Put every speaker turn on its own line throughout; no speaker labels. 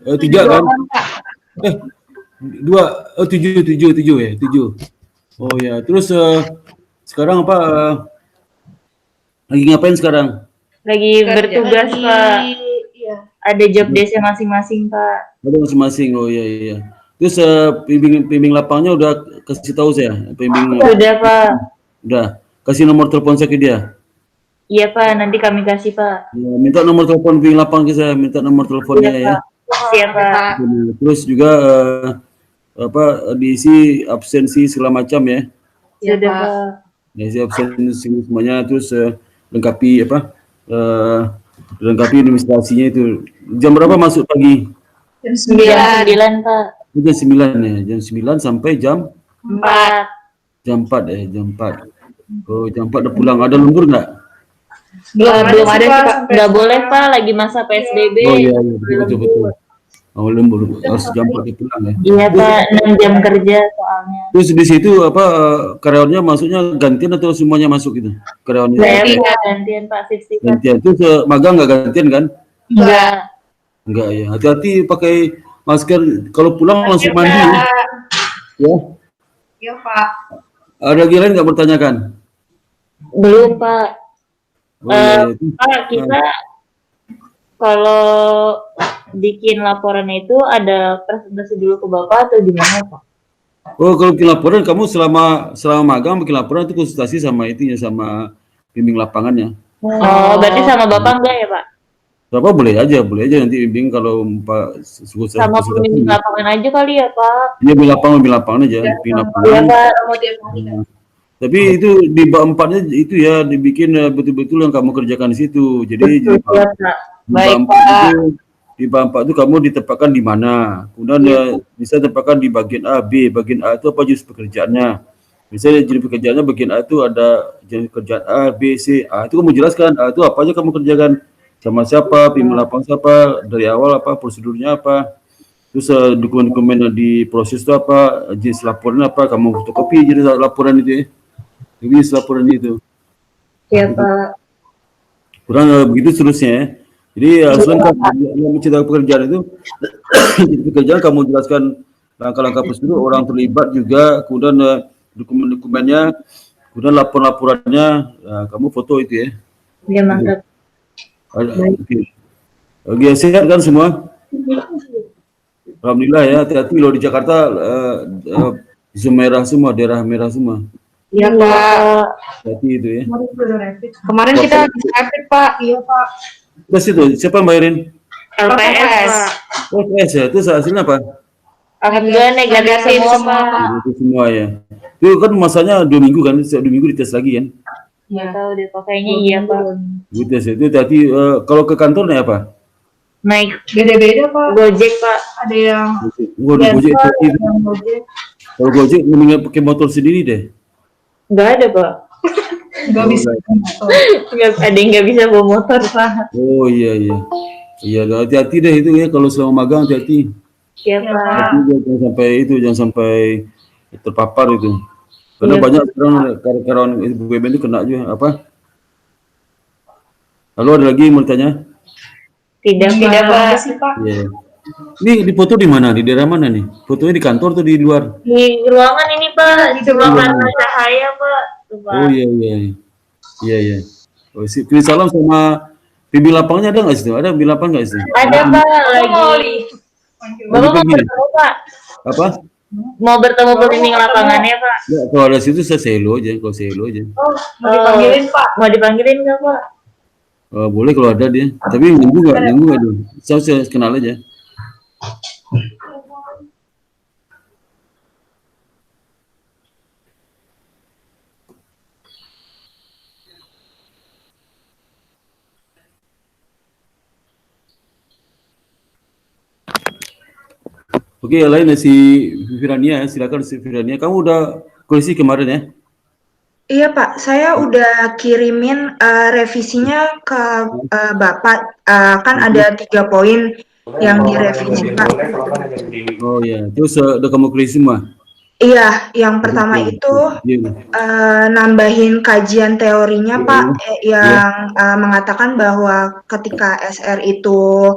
3 kan? Eh, 2, 7 ya, 7. Oh ya, terus sekarang apa? Lagi ngapain sekarang?
Lagi bertugas, Pak. Iya. Ada job desk masing-masing, Pak.
Ada masing-masing. Oh iya iya. Terus pembimbing lapangnya udah kasih tahu saya, pembimbing.
Sudah, Pak.
Udah. Kasih nomor telepon saya ke dia.
Iya, Pak, nanti kami kasih, Pak.
Ya, minta nomor telepon pembimbing lapang ke saya, minta nomor teleponnya ya.
Siap, Pak.
Terus juga diisi absensi segala macam ya.
Sudah, Pak.
Diisi absensi semuanya, terus lengkapi lengkapi administrasinya itu. Jam berapa masuk pagi?
Jam 9, Pak.
Jam 9 ya, jam 9 sampai jam
4.
Jam 4 ya, jam 4. Oh, jam 4 udah pulang. Ada lembur nggak?
Belum ada sih, Pak. Nggak boleh, Pak, lagi masa PSBB.
Oh iya, betul. Oh, lembur harus jam 4 pulang ya.
Iya, Pak, 6 jam kerja soalnya.
Terus di situ karyawannya masuknya gantian atau semuanya masuk gitu? Karyawannya.
Gantian, Pak, shift.
Gantian. Terus magang nggak gantian kan?
Enggak
ya. Hati-hati pakai masker, kalau pulang langsung mandi. Ya.
Iya, Pak.
Ada lagi lain nggak bertanyakan?
Belum, Pak. Pak, kita kalau bikin laporan itu ada presentasi dulu ke Bapak atau gimana, Pak?
Oh, kalau bikin laporan kamu selama magang bikin laporan itu konsultasi sama sama bimbing lapangannya.
Oh, berarti sama Bapak enggak ya, Pak?
Bapak boleh aja nanti bimbing kalau Pak
sama pembimbing lapangan aja kali ya, Pak.
Iya, bimbing lapangan aja, bimbing lapangan.
Iya, Pak.
Tapi itu di bab 4-nya itu ya dibikin betul-betul yang kamu kerjakan di situ. Jadi di bab 4 itu kamu ditempatkan di mana. Kemudian bisa ditempatkan di bagian A, B. Bagian A itu apa jenis pekerjaannya. Misalnya jenis pekerjaannya bagian A itu ada jenis pekerjaan A, B, C, A. Itu kamu jelaskan A itu apa aja kamu kerjakan. Sama siapa, pimpinan lapangan siapa, dari awal apa, prosedurnya apa. Terus dokumen-dokumen yang diproses itu apa, jenis laporan apa, kamu fotokopi jenis laporan itu ya. Jenis laporan itu.
Iya, Pak.
Kurang begitu seterusnya ya. Jadi lengkap yang menceritakan pekerjaan itu, pekerjaan kamu jelaskan langkah-langkah prosedur, orang terlibat juga, kemudian dokumen-dokumennya, kemudian laporan-laporannya, kamu foto itu ya.
Iya, mantap.
Oke, sehat kan semua? Alhamdulillah ya, hati-hati loh di Jakarta, merah semua, daerah merah semua.
Iya, Pak.
Hati itu ya.
Kemarin kita rapid, Pak. Iya, Pak.
Terus itu, siapa yang bayarin?
LPS.
Oh, LPS ya, itu hasilnya apa?
Alhamdulillah negatif semua, Pak.
Negatif semua ya. Itu kan masanya 2 minggu kan, setiap 2 minggu dites lagi kan?
Nggak tahu deh, pakainya iya, Pak.
Dites itu tadi, kalau ke kantor naik apa?
Naik
beda-beda, Pak.
Gojek, Pak.
Ada yang
Gojek itu. Kalau Gojek mendingan pakai motor sendiri deh.
Nggak ada, Pak.
Nggak bisa.
Ada yang nggak bisa bawa motor, Pak.
Oh iya. Iya, hati-hati deh itu ya, kalau selama magang hati-hati.
Iya, Pak.
Jangan sampai terpapar itu. Karena banyak sekarang karyawan BUMN itu kena juga apa? Lalu ada lagi yang mau tanya?
Tidak, Pak.
Iya. Ini dipoto di mana? Di daerah mana nih? Fotonya di kantor atau di luar?
Di ruangan ini, Pak. Di ruangan cahaya, Pak.
Oh iya. Oh, pilih salam sama bimbing lapangnya ada nggak sih? Ada bimbing lapang nggak sih?
Ada, Pak. Lagi. Bapak mau bertemu, Pak?
Apa?
Mau bertemu pembimbing lapangannya, Pak?
Ya, kalau ada situ saya selo aja.
Oh, mau dipanggilin, Pak? Mau dipanggilin nggak, Pak?
Boleh kalau ada dia. Tapi nunggu nggak dulu. Saya kenal aja. Oke, yang lain si Firania, silakan si Firania. Kamu udah koreksi kemarin ya?
Iya, Pak, saya udah kirimin revisinya ke Bapak. Kan ada 3 poin yang direvisi, Pak.
Oh ya, terus udah kamu koreksi semua?
Iya, yang pertama itu nambahin kajian teorinya Pak, yang mengatakan bahwa ketika SR itu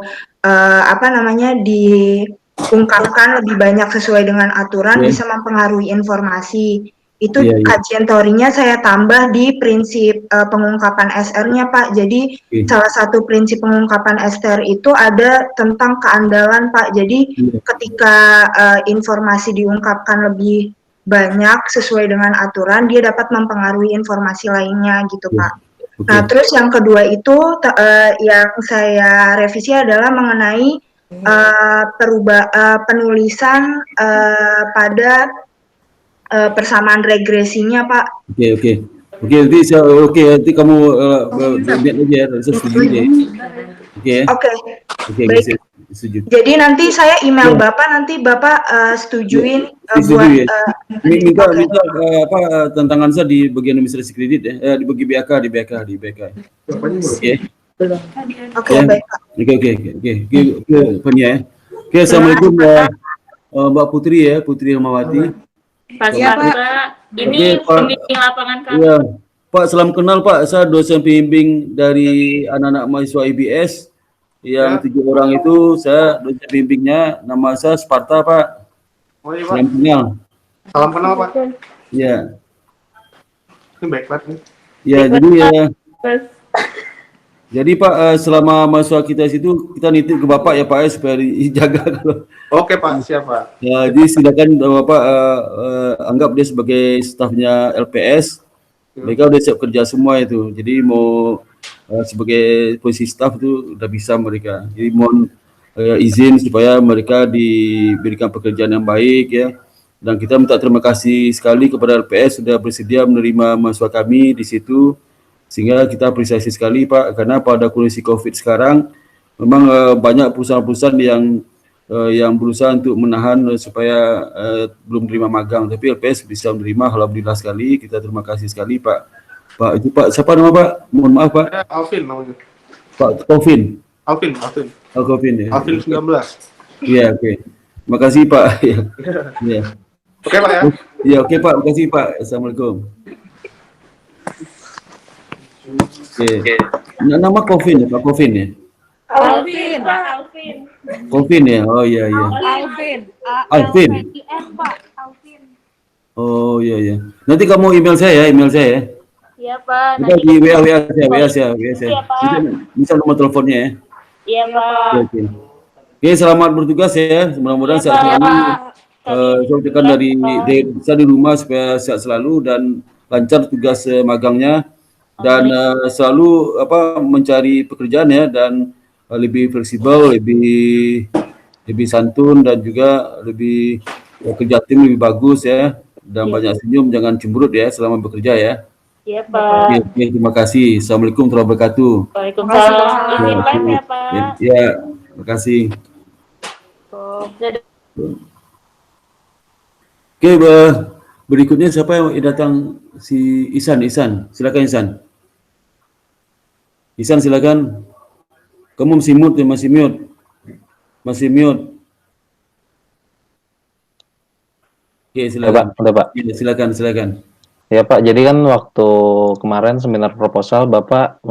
diungkapkan lebih banyak sesuai dengan aturan bisa mempengaruhi informasi. Itu kajian teorinya saya tambah di prinsip pengungkapan SR-nya Pak. Jadi salah satu prinsip pengungkapan SR itu ada tentang keandalan Pak. Jadi ketika informasi diungkapkan lebih banyak sesuai dengan aturan, dia dapat mempengaruhi informasi lainnya gitu Pak. Nah terus yang kedua itu yang saya revisi adalah mengenai penulisan pada persamaan regresinya Pak.
Oke, nanti kamu lihat aja ya, saya setuju ya. Oke,
baik.
Setuju.
Jadi nanti saya email Bapak, nanti Bapak setujuin buat
minta apa tantangan saya di bagian administrasi kredit ya, di bagi BAK.
Oke, baik Pak.
Oke, Fania ya. Oke, assalamualaikum Mbak Putri ya, Putri Ramawati.
Pak. Ini pembimbing lapangan kami.
Iya. Pak, salam kenal Pak. Saya dosen pembimbing dari anak-anak mahasiswa IBS. Yang 7 orang itu saya dosen pembimbingnya. Nama saya Sparta Pak.
Oh iya Pak.
Salam kenal.
Salam kenal Pak.
Iya.
Ini baik Pak.
Ya, jadi Pak, selama mahasiswa kita situ kita nitip ke Bapak ya Pak ya, supaya dijaga kalau.
Oke Pak, siap Pak.
Ya, jadi silakan Bapak anggap dia sebagai stafnya LPS. Mereka udah siap kerja semua itu. Jadi mau sebagai posisi staf itu udah bisa mereka. Jadi mohon izin supaya mereka diberikan pekerjaan yang baik ya. Dan kita minta terima kasih sekali kepada LPS sudah bersedia menerima mahasiswa kami di situ. Sehingga kita apresiasi sekali Pak, karena pada kondisi COVID sekarang memang banyak perusahaan-perusahaan yang berusaha untuk menahan supaya belum menerima magang, tapi LPS bisa menerima. Alhamdulillah sekali, kita terima kasih sekali Pak. Itu Pak, siapa nama Pak? Mohon maaf Pak.
Alvin namanya.
Pak Taufin.
Alvin.
Alvin ya.
Alvin 19.
Iya, oke. Terima kasih Pak. Iya.
Oke Pak ya.
Iya, oke Pak. Terima kasih Pak. Assalamualaikum. Oke. Nama Taufin ya, Pak Taufin ya?
Alvin, Pak Alvin.
Taufin ya? Oh iya. Alvin. Oh iya. Nanti kamu email saya ya.
Iya Pak.
Kita di WA saya.
Iya Pak.
Bisa nomor teleponnya ya.
Iya Pak.
Oke, selamat bertugas ya. Mudah-mudahan sehat selalu. Saya ucapkan dari saya di rumah supaya sehat selalu dan lancar tugas magangnya dan selalu mencari pekerjaan ya, dan lebih fleksibel, lebih santun, dan juga lebih kerja tim lebih bagus ya, dan banyak senyum, jangan cemberut ya selama bekerja ya.
Iya Pak.
Oke, terima kasih. Assalamualaikum warahmatullahi wabarakatuh.
Waalaikumsalam. Izin live ya Pak.
Ya, terima kasih. Oke, berikutnya siapa yang datang? Si Ihsan. Silakan Ihsan. Ihsan silakan. Kamu masih mute. Oke, silakan.
Udah Pak.
Ya, silakan.
Ya Pak, jadi kan waktu kemarin seminar proposal Bapak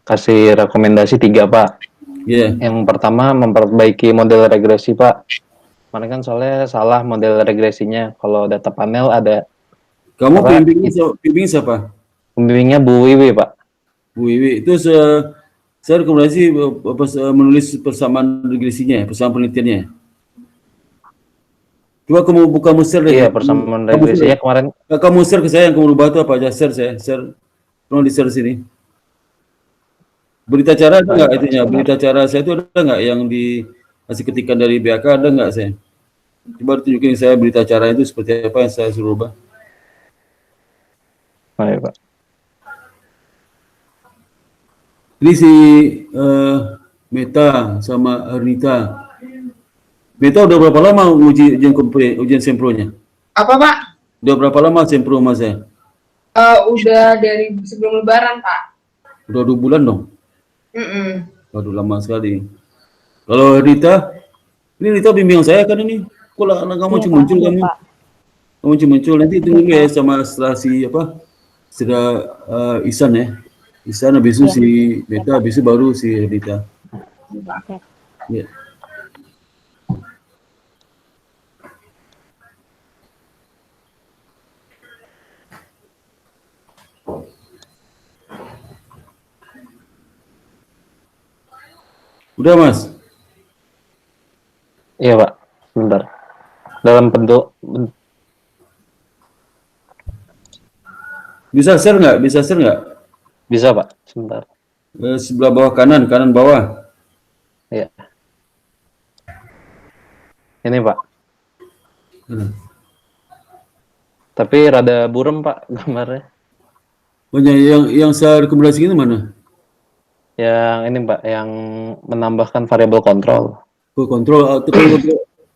kasih rekomendasi 3 Pak.
Iya.
Yang pertama memperbaiki model regresi Pak. Kemarin kan soalnya salah model regresinya. Kalau data panel ada.
Kamu pembimbing siapa?
Pembimbingnya Bu Wiwi Pak.
Bu Wiwi, itu saya rekomendasi menulis persamaan regresinya, persamaan penelitiannya. Coba kamu buka share deh.
Iya, persamaan regresinya kemarin.
Kamu share ke saya, yang kamu rubah itu apa aja, share. Tolong di share sini. Berita acara ada nggak itunya? Berita acara saya itu ada nggak yang dikasih ketikan dari BAK, ada nggak saya? Coba tunjukin saya berita acara itu seperti apa yang saya suruh rubah.
Baik Pak.
Jadi si Meta sama Ernita. Meta udah berapa lama ujian sempronya?
Apa Pak?
Udah berapa lama sempro mas saya?
Udah dari sebelum Lebaran Pak.
Udah 2 bulan dong? Waduh, lama sekali. Kalau Rita, ini Rita bimbing saya kan ini. Kok anak kamu muncul kamu? Muncul-muncul nanti tunggu dulu ya sama setelah si apa? Setelah Ihsan ya. Ihsan habis itu si Meta, habis itu baru si Dita. Ya. Udah Mas.
Iya Pak, sebentar. Dalam bentuk
Bisa share nggak? Bisa share nggak?
bisa Pak, sebentar.
Sebelah bawah kanan, kanan bawah.
Iya. Ini Pak. Tapi rada burem Pak gambarnya.
Banyak yang saya rekomendasikan itu mana?
Yang ini Pak, yang menambahkan variabel kontrol.
Kontrol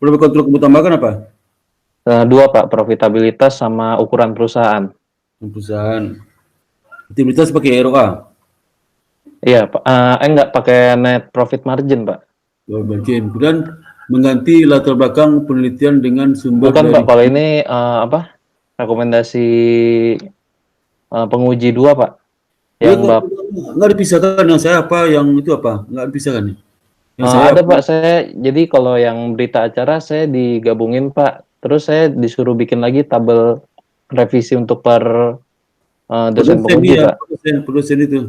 kontrol kamu tambahkan apa?
Dua Pak, profitabilitas sama ukuran perusahaan.
Perusahaan. Aktivitas pakai ROA.
Iya Pak, enggak pakai net profit margin Pak.
Bagian. Kemudian mengganti latar belakang penelitian dengan sumber
Bukan
dari
Pak, kalau ini apa? Rekomendasi penguji 2 Pak. Yang
nggak dipisahkan yang saya apa, yang itu apa? Nggak dipisahkan ya? Yang saya
ada Pak, saya jadi kalau yang berita acara saya digabungin Pak. Terus saya disuruh bikin lagi tabel revisi untuk per dosen penguji
ya,
Pak.
produsen itu.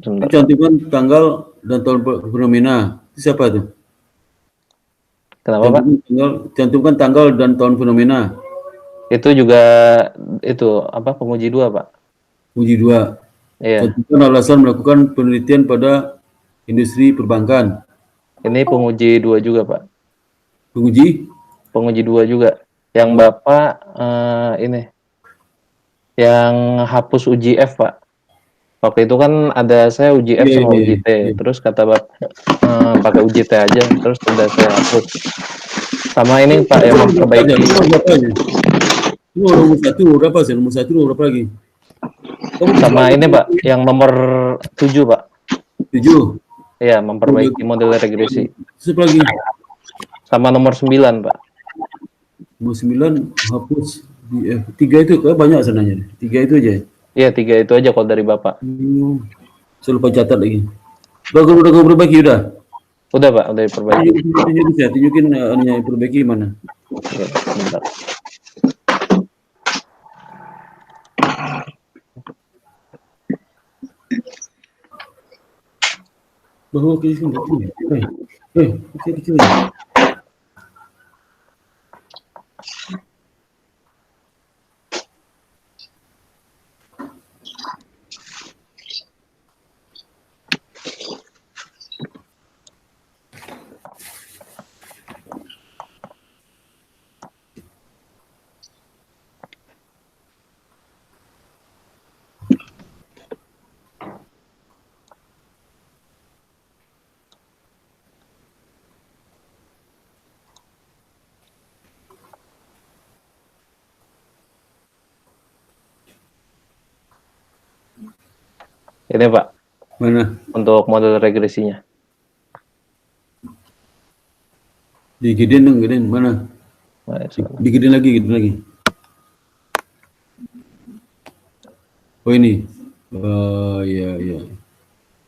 Sebentar.
Cantumkan tanggal dan tahun fenomena. Itu siapa tuh?
Kenapa Pak?
Cantumkan tanggal dan tahun fenomena.
Itu juga itu apa penguji 2 Pak.
Penguji 2.
Iya.
Cantumkan alasan melakukan penelitian pada industri perbankan.
Ini penguji 2 juga Pak.
Penguji?
Penguji 2 juga. Yang Bapak ini yang hapus uji F Pak. Waktu itu kan ada saya uji F sama uji T. Terus kata Bapak pakai uji T aja. Terus sudah saya hapus. Sama ini Pak yang memperbaiki.
Ini nomor 1 berapa sih? Nomor 1 berapa lagi?
Sama ini Pak, yang nomor 7 Pak.
7?
Iya, memperbaiki model regresi.
Siapa lagi?
Sama nomor 9 Pak.
Nomor 9 hapus di F. 3 itu kan banyak sananya. 3 itu aja.
Iya, 3 itu aja kalau dari Bapak.
Saya lupa catat lagi. Udah perbaiki udah?
Udah Pak, udah diperbaiki.
Tunjukin yang perbaiki mana?
Oke, sebentar.
Bahwa kecil. Kecil.
Ini Pak,
Mana?
untuk model regresinya.
Digedein dong, gedein. Mana? Digedein lagi. Oh ini. Ya.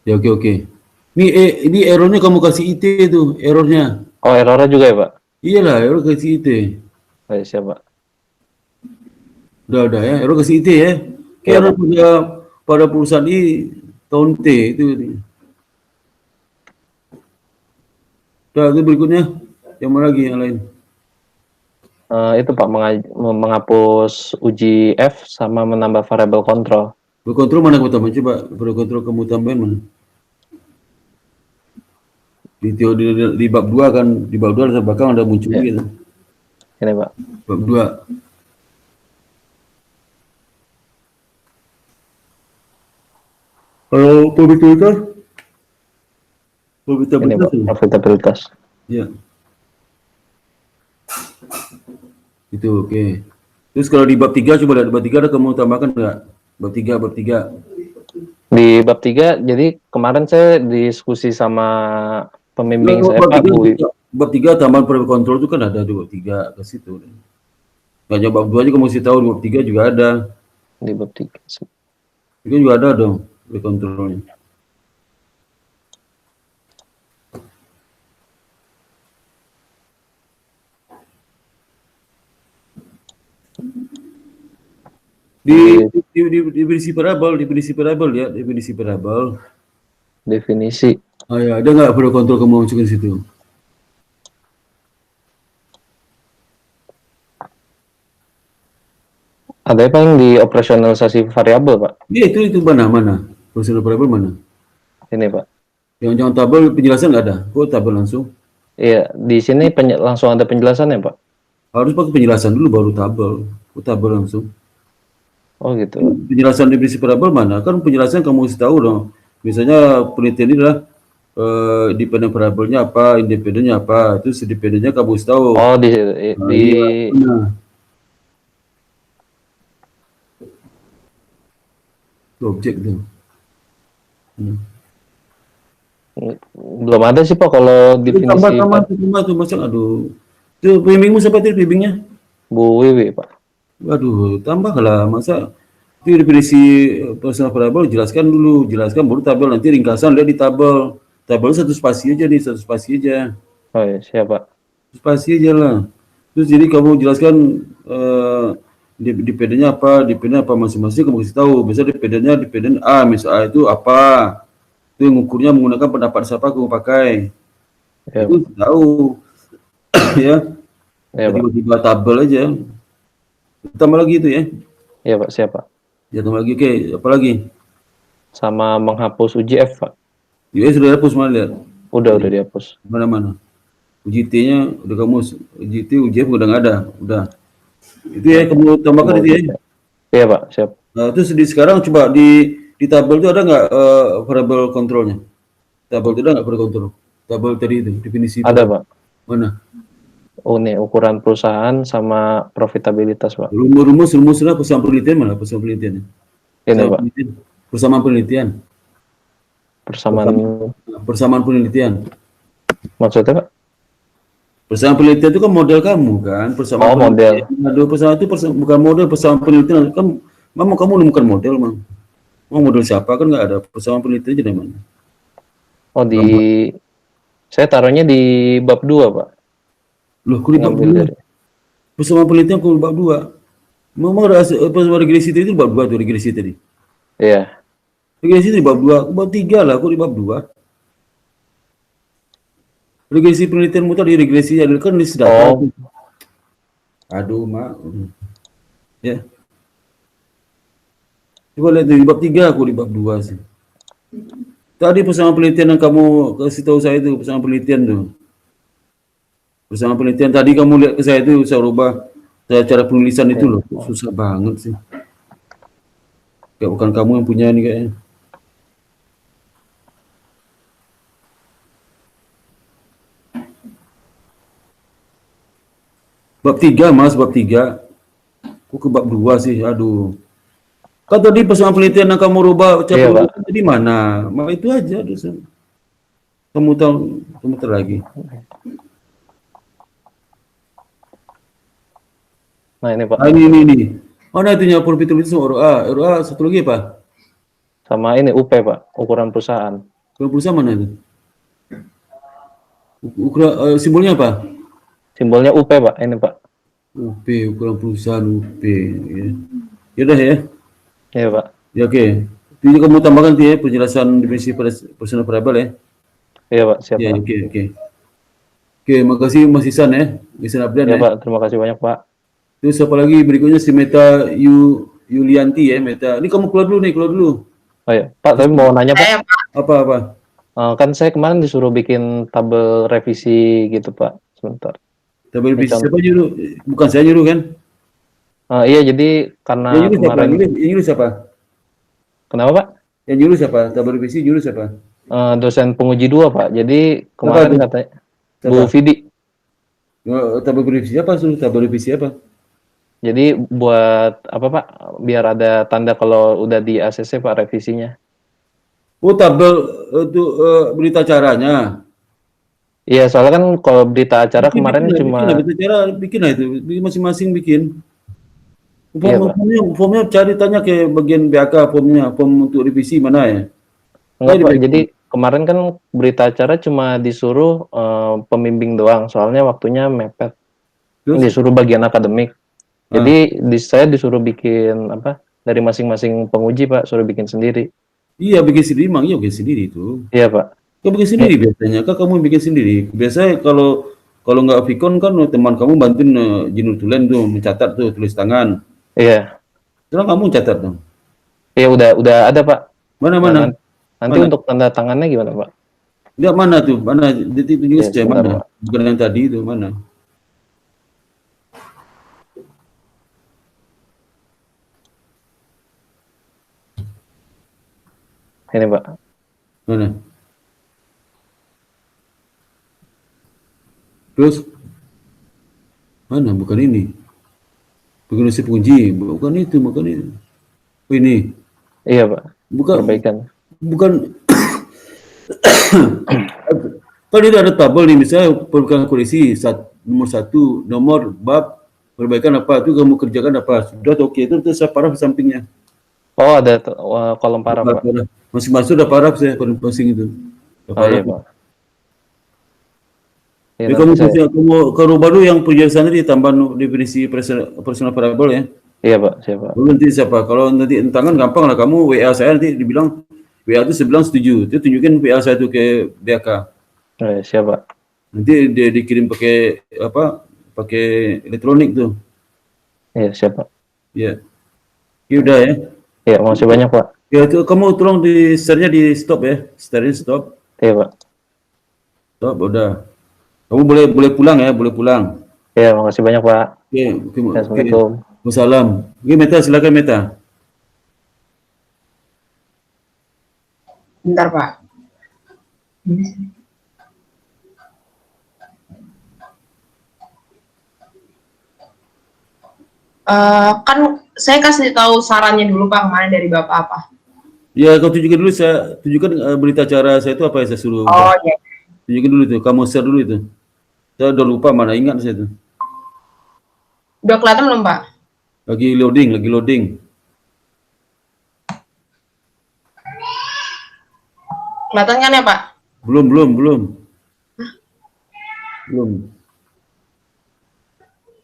Ya oke. Ini errornya kamu kasih IT itu, errornya.
Oh, errornya juga ya Pak?
Iyalah, error kasih IT.
Baik, siap Pak.
Udah ya, error kasih IT ya.
Iya,
Error pada perusahaan ini tahun T itu. Udah, itu berikutnya. Yang mana lagi yang lain?
Itu Pak, menghapus uji F sama menambah variabel kontrol.
Berkontrol mana kamu tambah? Coba berkontrol kamu tambahin mana? Di bab 2 kan, di bab 2 belakang ada muncul gitu.
Ini Pak.
Bab 2. Kalau
Ini Pak, profitabilitas.
Ya. Itu oke. Terus kalau di bab 3 coba lihat bab 3 ada kamu tambahkan enggak? Bab 3.
Di bab 3, jadi kemarin saya diskusi sama pembimbing saya Pak Bu.
Bab 3 tambahan variabel kontrol itu kan ada di bab 3 ke situ. Nggak jawab bab 2 aja kamu mesti tahu, di bab 3 juga ada.
Di bab 3.
Itu juga ada dong, di kontrolnya. Definisi parabel, ya, definisi parabel.
Definisi.
Oh ya, ada nggak perlu kontrol kamu masukin situ?
Ada apa yang di operasionalisasi variabel, Pak?
Iya, itu mana? Operasional parabel mana?
Ini, Pak.
Yang tabel penjelasan nggak ada? Kok tabel langsung?
Iya, di sini langsung ada penjelasannya, Pak.
Harus pakai penjelasan dulu baru tabel. Kok tabel langsung?
Oh gitu.
Penjelasan definisi parabel mana? Kan penjelasan kamu harus tahu dong. Misalnya penelitian ini adalah dependent parabelnya apa, independennya apa. Itu dependennya kamu harus tahu.
Oh, di
Iya, objek tuh.
belum ada sih, Pak, kalau definisi
Tambah tuh masuk. Aduh. Itu pembimbingmu siapa tuh pembimbingnya?
Bu Wiwi, Pak.
Waduh, tambah lah. Masa itu definisi personal parabel jelaskan baru tabel, nanti ringkasan lihat di tabel. Tabel satu spasi aja nih, satu spasi aja.
Oh iya, siapa?
Spasi aja lah. Terus jadi kamu jelaskan dependennya apa masing-masing kamu kasih tahu. Misalnya dependen A, misal A itu apa? Itu yang ukurnya menggunakan pendapat siapa kamu pakai.
Ya,
Itu tahu. Ya.
ya, Pak.
Tiba-tiba tabel aja. Tambah lagi itu ya.
Ya, Pak, siapa?
Ya tambah lagi, oke. Apa lagi?
Sama menghapus UJF, Pak.
Ya sudah hapus, mana lihat?
Udah dihapus.
Mana? UJT-nya udah kamu, UJT, UJF udah nggak ada, udah. Itu ya kamu tambahkan itu ya.
Iya, Pak, siap.
Nah, terus sekarang coba di tabel itu ada nggak variable kontrolnya? Tabel itu ada nggak variable kontrol? Tabel tadi itu definisi.
Ada, Pak.
Mana?
Oh, nih ukuran perusahaan sama profitabilitas, Pak.
Rumusnya persamaan penelitian mana? Persamaan penelitiannya.
Ini, Pak.
Persamaan penelitian. Persamaan penelitian.
Maksudnya, Pak?
Persamaan penelitian itu kan model kamu kan, persamaan
model.
Aduh, persamaan itu bukan model, persamaan penelitian kan, memang kamu nemukan model, mau model siapa kan nggak ada, persamaan penelitian aja dari mana?
Oh, saya taruhnya di bab 2, Pak.
Loh, kok di bab 2? Persamaan penelitian kok di bab 2? Memang regresi tadi itu bab 2 tuh, regresi tadi.
Iya.
Regresi di bab 2, bab 3 lah, kok di bab 2? Regresi penelitianmu tadi, regresi adalah kan list data.
Oh.
Aduh, Mak. Ya. Coba lihat di bab 3, aku di bab 2 sih. Tadi persamaan penelitian yang kamu kasih tahu saya itu, persamaan penelitian tuh. Persamaan penelitian tadi kamu lihat ke saya itu, saya rubah cara penulisan itu loh. Susah banget sih. Kayak bukan kamu yang punya ini kayaknya. Bab 3, Mas, bab 3. Kok ke bab 2 sih? Aduh. Kan tadi persamaan penelitian yang kamu rubah cara penulisan di mana? Maka itu aja. Kamu tahu lagi.
Nah, ini, Pak.
Nah, ini. Mana itunya profitabilitas ROA? ROA satu lagi apa?
Sama ini UP, Pak, ukuran perusahaan.
Ukuran perusahaan mana itu? Simbolnya apa?
Simbolnya UP, Pak. Ini, Pak.
UP, ukuran perusahaan UP. Ya udah ya.
Iya, Pak.
Ya oke. Ini kamu tambahkan tuh ya penjelasan definisi personal variable ya.
Iya, Pak. Siap,
Ya,
Pak.
oke. Oke, makasih Mas Ihsan ya. Ihsan Abdan
Ya,
ya.
Pak. Terima kasih banyak, Pak.
Terus apa lagi berikutnya si Meta Yulianti ya, Meta. Ini kamu keluar dulu.
Oh ya, Pak, tapi mau nanya, Pak.
Apa?
Kan saya kemarin disuruh bikin tabel revisi gitu, Pak. Sebentar.
Tabel revisi siapa nyuruh? Bukan saya nyuruh kan?
Iya, jadi karena kemarin.
Yang nyuruh siapa?
Kenapa, Pak?
Yang nyuruh siapa? Tabel revisi nyuruh siapa?
Dosen penguji 2, Pak. Jadi kemarin katanya Bu Vidi.
Tabel revisi apa? Tabel revisi apa?
Jadi buat apa, Pak? Biar ada tanda kalau udah di ACC, Pak, revisinya.
Oh, tabel itu berita acaranya.
Iya, soalnya kan kalau berita acara kemarin cuma
bikin lah itu masing-masing bikin.
Iya, Pak.
Formnya cari tanya ke bagian BAK formnya, form untuk revisi mana ya?
Enggak, Pak. Jadi kemarin kan berita acara cuma disuruh pembimbing doang, soalnya waktunya mepet.
Terus?
Disuruh bagian akademik. Jadi saya disuruh bikin apa dari masing-masing penguji, Pak, suruh bikin sendiri.
Iya bikin sendiri, Mang. Iya bikin sendiri itu.
Iya, Pak.
Kau bikin sendiri biasanya, kak kamu bikin sendiri. Biasanya kalau nggak Vicon kan teman kamu bantuin Jinul Tulen tuh mencatat tuh tulis tangan.
Iya.
Sekarang kamu catat dong.
Iya, udah ada, Pak.
Mana?
Nanti
Mana?
untuk tanda tangannya gimana, Pak?
Enggak mana tuh? Mana? Itu juga
Ya,
saya
sebentar,
mana?
Pak.
Bukan yang tadi itu mana?
Ini, Pak.
Mana? Terus mana? Bukan ini. Bukan si penguji, bukan itu. Oh, ini.
Iya, Pak.
Bukan.
Perbaikan.
Bukan. Kan itu ada tabel nih, misalnya perbaikan koreksi nomor 1, nomor bab perbaikan apa itu kamu kerjakan apa sudah oke itu terus paraf di sampingnya.
Oh, ada kolom paraf, Pak.
Masing-masing udah paraf saya masing itu.
Oh, iya, Pak. Ya,
Jadi kamu baru yang penjelasan tadi tambah definisi personal variable ya.
Iya, Pak. Siapa?
Lalu nanti siapa? Kalau nanti tangan gampang lah, kamu WA saya nanti dibilang WA itu sebilang setuju. Itu tunjukin WA saya itu ke BAK.
Siapa?
Nanti dia dikirim pakai apa? Pakai elektronik tuh.
Iya, siapa?
Ya. Ya udah ya.
Iya, masih banyak, Pak.
Ya itu kamu tolong di share-nya di stop ya. Share-nya stop.
Iya, Pak.
Stop udah. Kamu boleh pulang ya, boleh pulang.
Iya, makasih banyak, Pak.
Oke.
Assalamualaikum.
Wassalam. Oke, Meta silakan Meta.
Bentar, Pak. Kan saya kasih tahu sarannya dulu Pak kemarin dari Bapak apa?
Ya, kau tunjukkan dulu, saya tunjukkan berita acara saya itu apa yang saya suruh.
Oh iya.
Tunjukkan dulu itu, kamu share dulu itu. Saya udah lupa mana ingat saya itu.
Udah kelihatan belum Pak?
Lagi loading.
Kelihatan kan ya Pak?
Belum.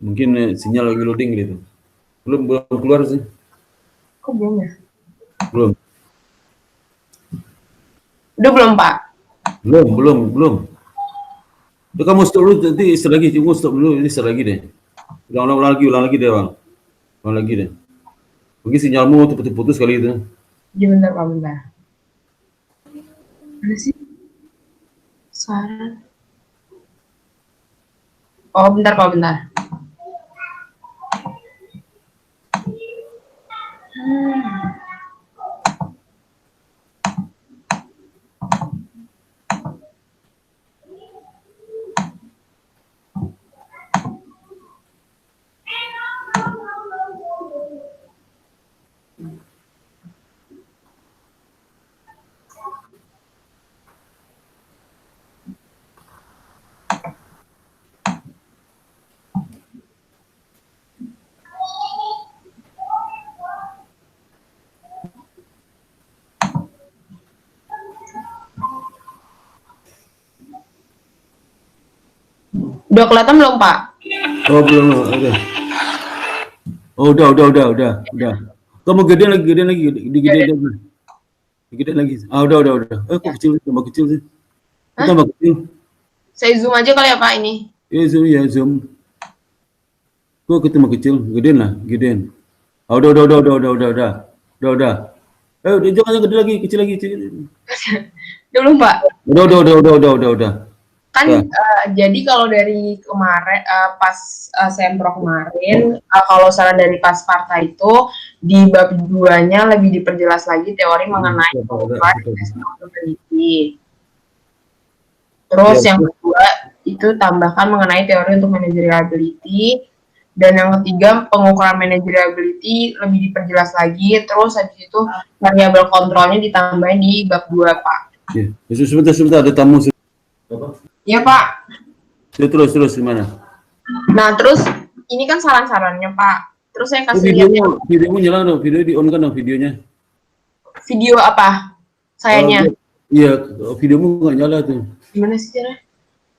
Mungkin sinyal lagi loading gitu. Belum keluar sih.
Kok belum ya?
Belum.
Udah belum Pak?
Belum. Udah kamu stop dulu, nanti istirahat lagi. Kamu stop dulu, ini istirahat lagi deh. Ulang lagi deh bang. Ulang lagi deh. Mungkin sinyalmu putus kali itu.
Iya bentar Pak, bentar. Ada sih? Saran. Oh bentar Pak, bentar. Udah kelihatan belum Pak?
Oh belum, udah. Oh udah. Kamu gedein lagi. Digedein lagi. Ah udah. Kok kecil, tambah kecil sih. Tambah kecil.
Saya zoom aja kali ya Pak ini.
Zoom. Kok tambah kecil, gedein. Ah udah. Jangan gede lagi, kecil lagi.
Udah belum Pak?
Udah.
Kan
Ya.
jadi kalau dari kemarin pas sempro kemarin kalau saran dari pas partai itu di bab 2-nya lebih diperjelas lagi teori mengenai pengukuran peneliti. Terus
Ya.
yang kedua itu tambahkan mengenai teori untuk manageriality dan yang ketiga pengukuran manageriality lebih diperjelas lagi terus habis itu variabel kontrolnya ditambahin di bab 2 Pak.
Ya. Sebentar ada tamu.
Iya Pak.
Terus gimana?
Nah, terus ini kan saran-sarannya, Pak. Terus saya
Oh,
kasih lihat yang
videomu nyala dong, video di on kan dong videonya.
video apa? Sayanya.
Iya, videomu nggak nyala tuh,
Gimana sih cara?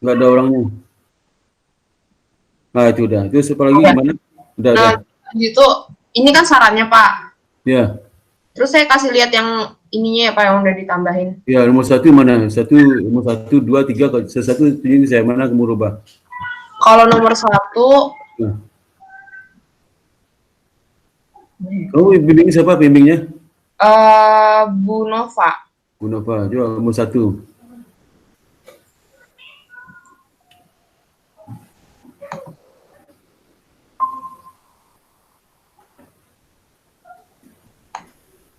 nggak ada orangnya. Nah itu udah, terus apa lagi
Oh, ya.
gimana? Udah.
Nah, gitu. Ini kan sarannya, Pak.
Ya,
Terus saya kasih lihat yang ininya ya, Pak, yang udah ditambahin.
ya nomor 1 mana? Nomor 1, 2, 3, satu ini saya mana kamu rubah?
Kalau nomor 1,
Nah. Kamu bimbing siapa bimbingnya?
Bu Nova.
Bu Nova, coba nomor 1.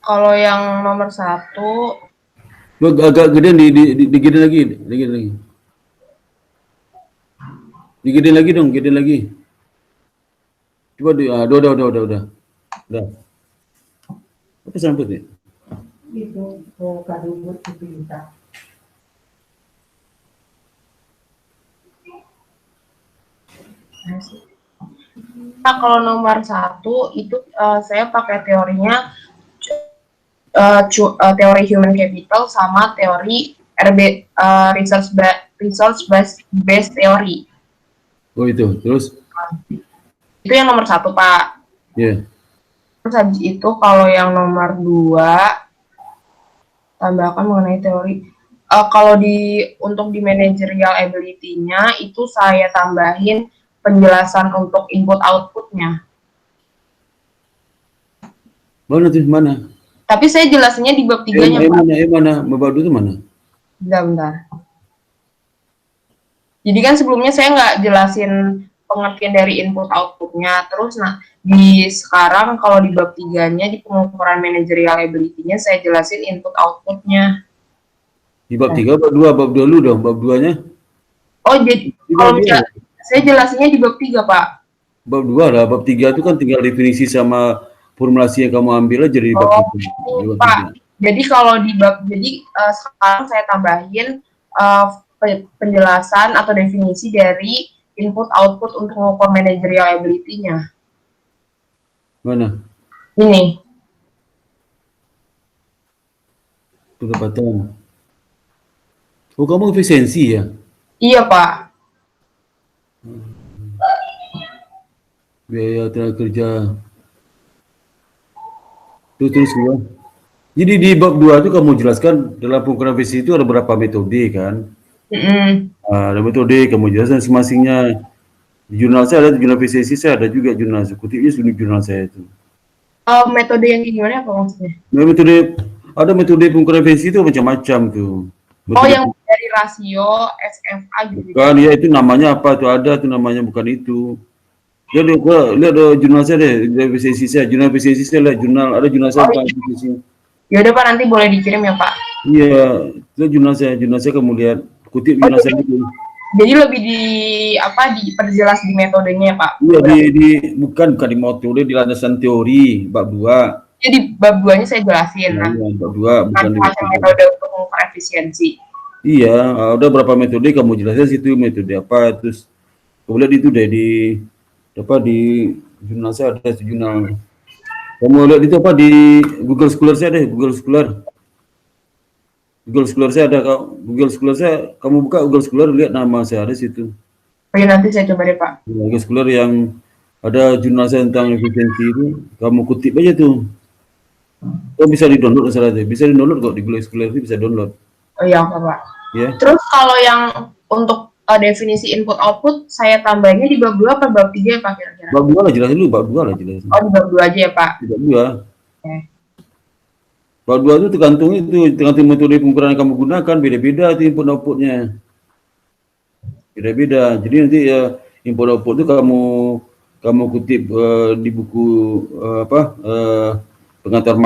Kalau yang nomor 1,
Agak gedean digedein lagi, digedein lagi. Digedein lagi dong, gedein lagi. Coba udah. Udah. Apa sambut ya?
nah, kalau nomor 1 itu saya pakai teorinya teori human capital sama teori research based theory.
Oh itu, terus?
Itu yang nomor 1, Pak.
Ya.
Terus habis itu kalau yang nomor 2 tambahkan mengenai teori. Kalau untuk di managerial ability-nya itu saya tambahin penjelasan untuk input output-nya.
Mana tuh, mana?
Tapi saya jelasinnya di bab 3-nya, Pak.
Mana? Babak itu mana?
Bentar. Jadi kan sebelumnya saya nggak jelasin pengertian dari input output-nya. Terus di sekarang kalau di bab 3-nya di pengukuran managerial ability-nya saya jelasin input output-nya.
Di bab 3, bab 2, bab 2 dulu dong, bab 2-nya.
Oh, jadi kalau saya jelasinnya di bab 3, Pak.
Bab 2 lah, bab 3 itu kan tinggal definisi sama formulasi yang kamu ambil aja dari bab 3.
Pak. Jadi kalau di bab, sekarang saya tambahin penjelasan atau definisi dari input output untuk mengukur managerial ability-nya.
Mana?
Ini.
Pendapatan. Oh, kamu efisiensi ya?
Iya, Pak.
Biaya tenaga kerja. Terus gua. Jadi di bab 2 itu kamu jelaskan dalam pengukuran efisiensi itu ada berapa metode kan? Ada metode, kamu jelaskan masing-masingnya. Di jurnal saya ada, jurnal efisiensi saya ada juga jurnal eksekutifnya sudah jurnal saya itu.
Metode yang gimana apa maksudnya?
Nah, ada metode pengukuran efisiensi itu macam-macam tuh.
Oh, yang dari rasio, SFA gitu.
Kan ya itu namanya apa tuh, ada tuh namanya, bukan itu. Lihat jurnal saya deh, efisiensi saya, jurnal efisiensi saya, lihat jurnal, ada jurnal saya tentang efisiensi.
Ya udah, Pak, nanti boleh dikirim ya, Pak.
Iya, itu jurnal saya kamu lihat, kutip jurnal saya itu.
Jadi lebih diperjelas di metodenya ya, Pak?
Iya, bukan di metode, di landasan teori, bab 2.
Jadi bab 2-nya saya jelasin.
Nah, iya, bab 2, bukan di
metode untuk mengukur efisiensi.
Iya, ada berapa metode kamu jelasin situ, metode apa, terus kemudian itu deh di jurnal saya ada jurnal. Kamu lihat itu apa di Google Scholar saya deh, Google Scholar saya ada, Google Scholar saya, kamu buka Google Scholar, lihat nama saya ada situ.
Oh ya, nanti saya coba deh, Pak.
Google Scholar yang ada jurnal saya tentang efisiensi itu, kamu kutip aja tuh. Oh, bisa di-download salah deh, bisa di-download kok di Google Scholar itu bisa download.
Oh iya, Pak.
Ya.
Terus kalau yang untuk definisi input output saya tambahnya di bab 2 apa bab 3 ya, Pak, kira-kira?
Bab 2 lah jelasin dulu, bab 2 lah jelasin.
Oh, di bab 2 aja ya, Pak?
Di bab 2.
Oke.
Bab 2 itu tergantung metode pengukuran yang kamu gunakan, beda-beda itu input outputnya. Beda-beda. Jadi nanti input output itu kamu kutip di buku pengantar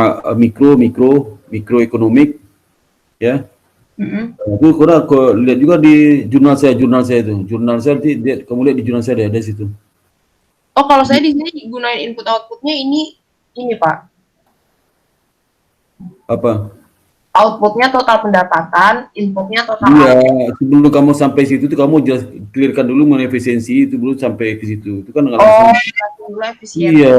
mikroekonomik ya. Itu kurang lihat juga di jurnal saya itu. Jurnal saya nanti kamu lihat di jurnal saya ada situ.
Oh, kalau saya di sini gunain input outputnya ini Pak.
Apa?
outputnya total pendapatan, inputnya total
Iya, sebelum kamu sampai situ tuh kamu jelas clearkan dulu mengenai efisiensi itu belum sampai ke situ. Itu kan nggak langsung.
dulu efisien.
Iya,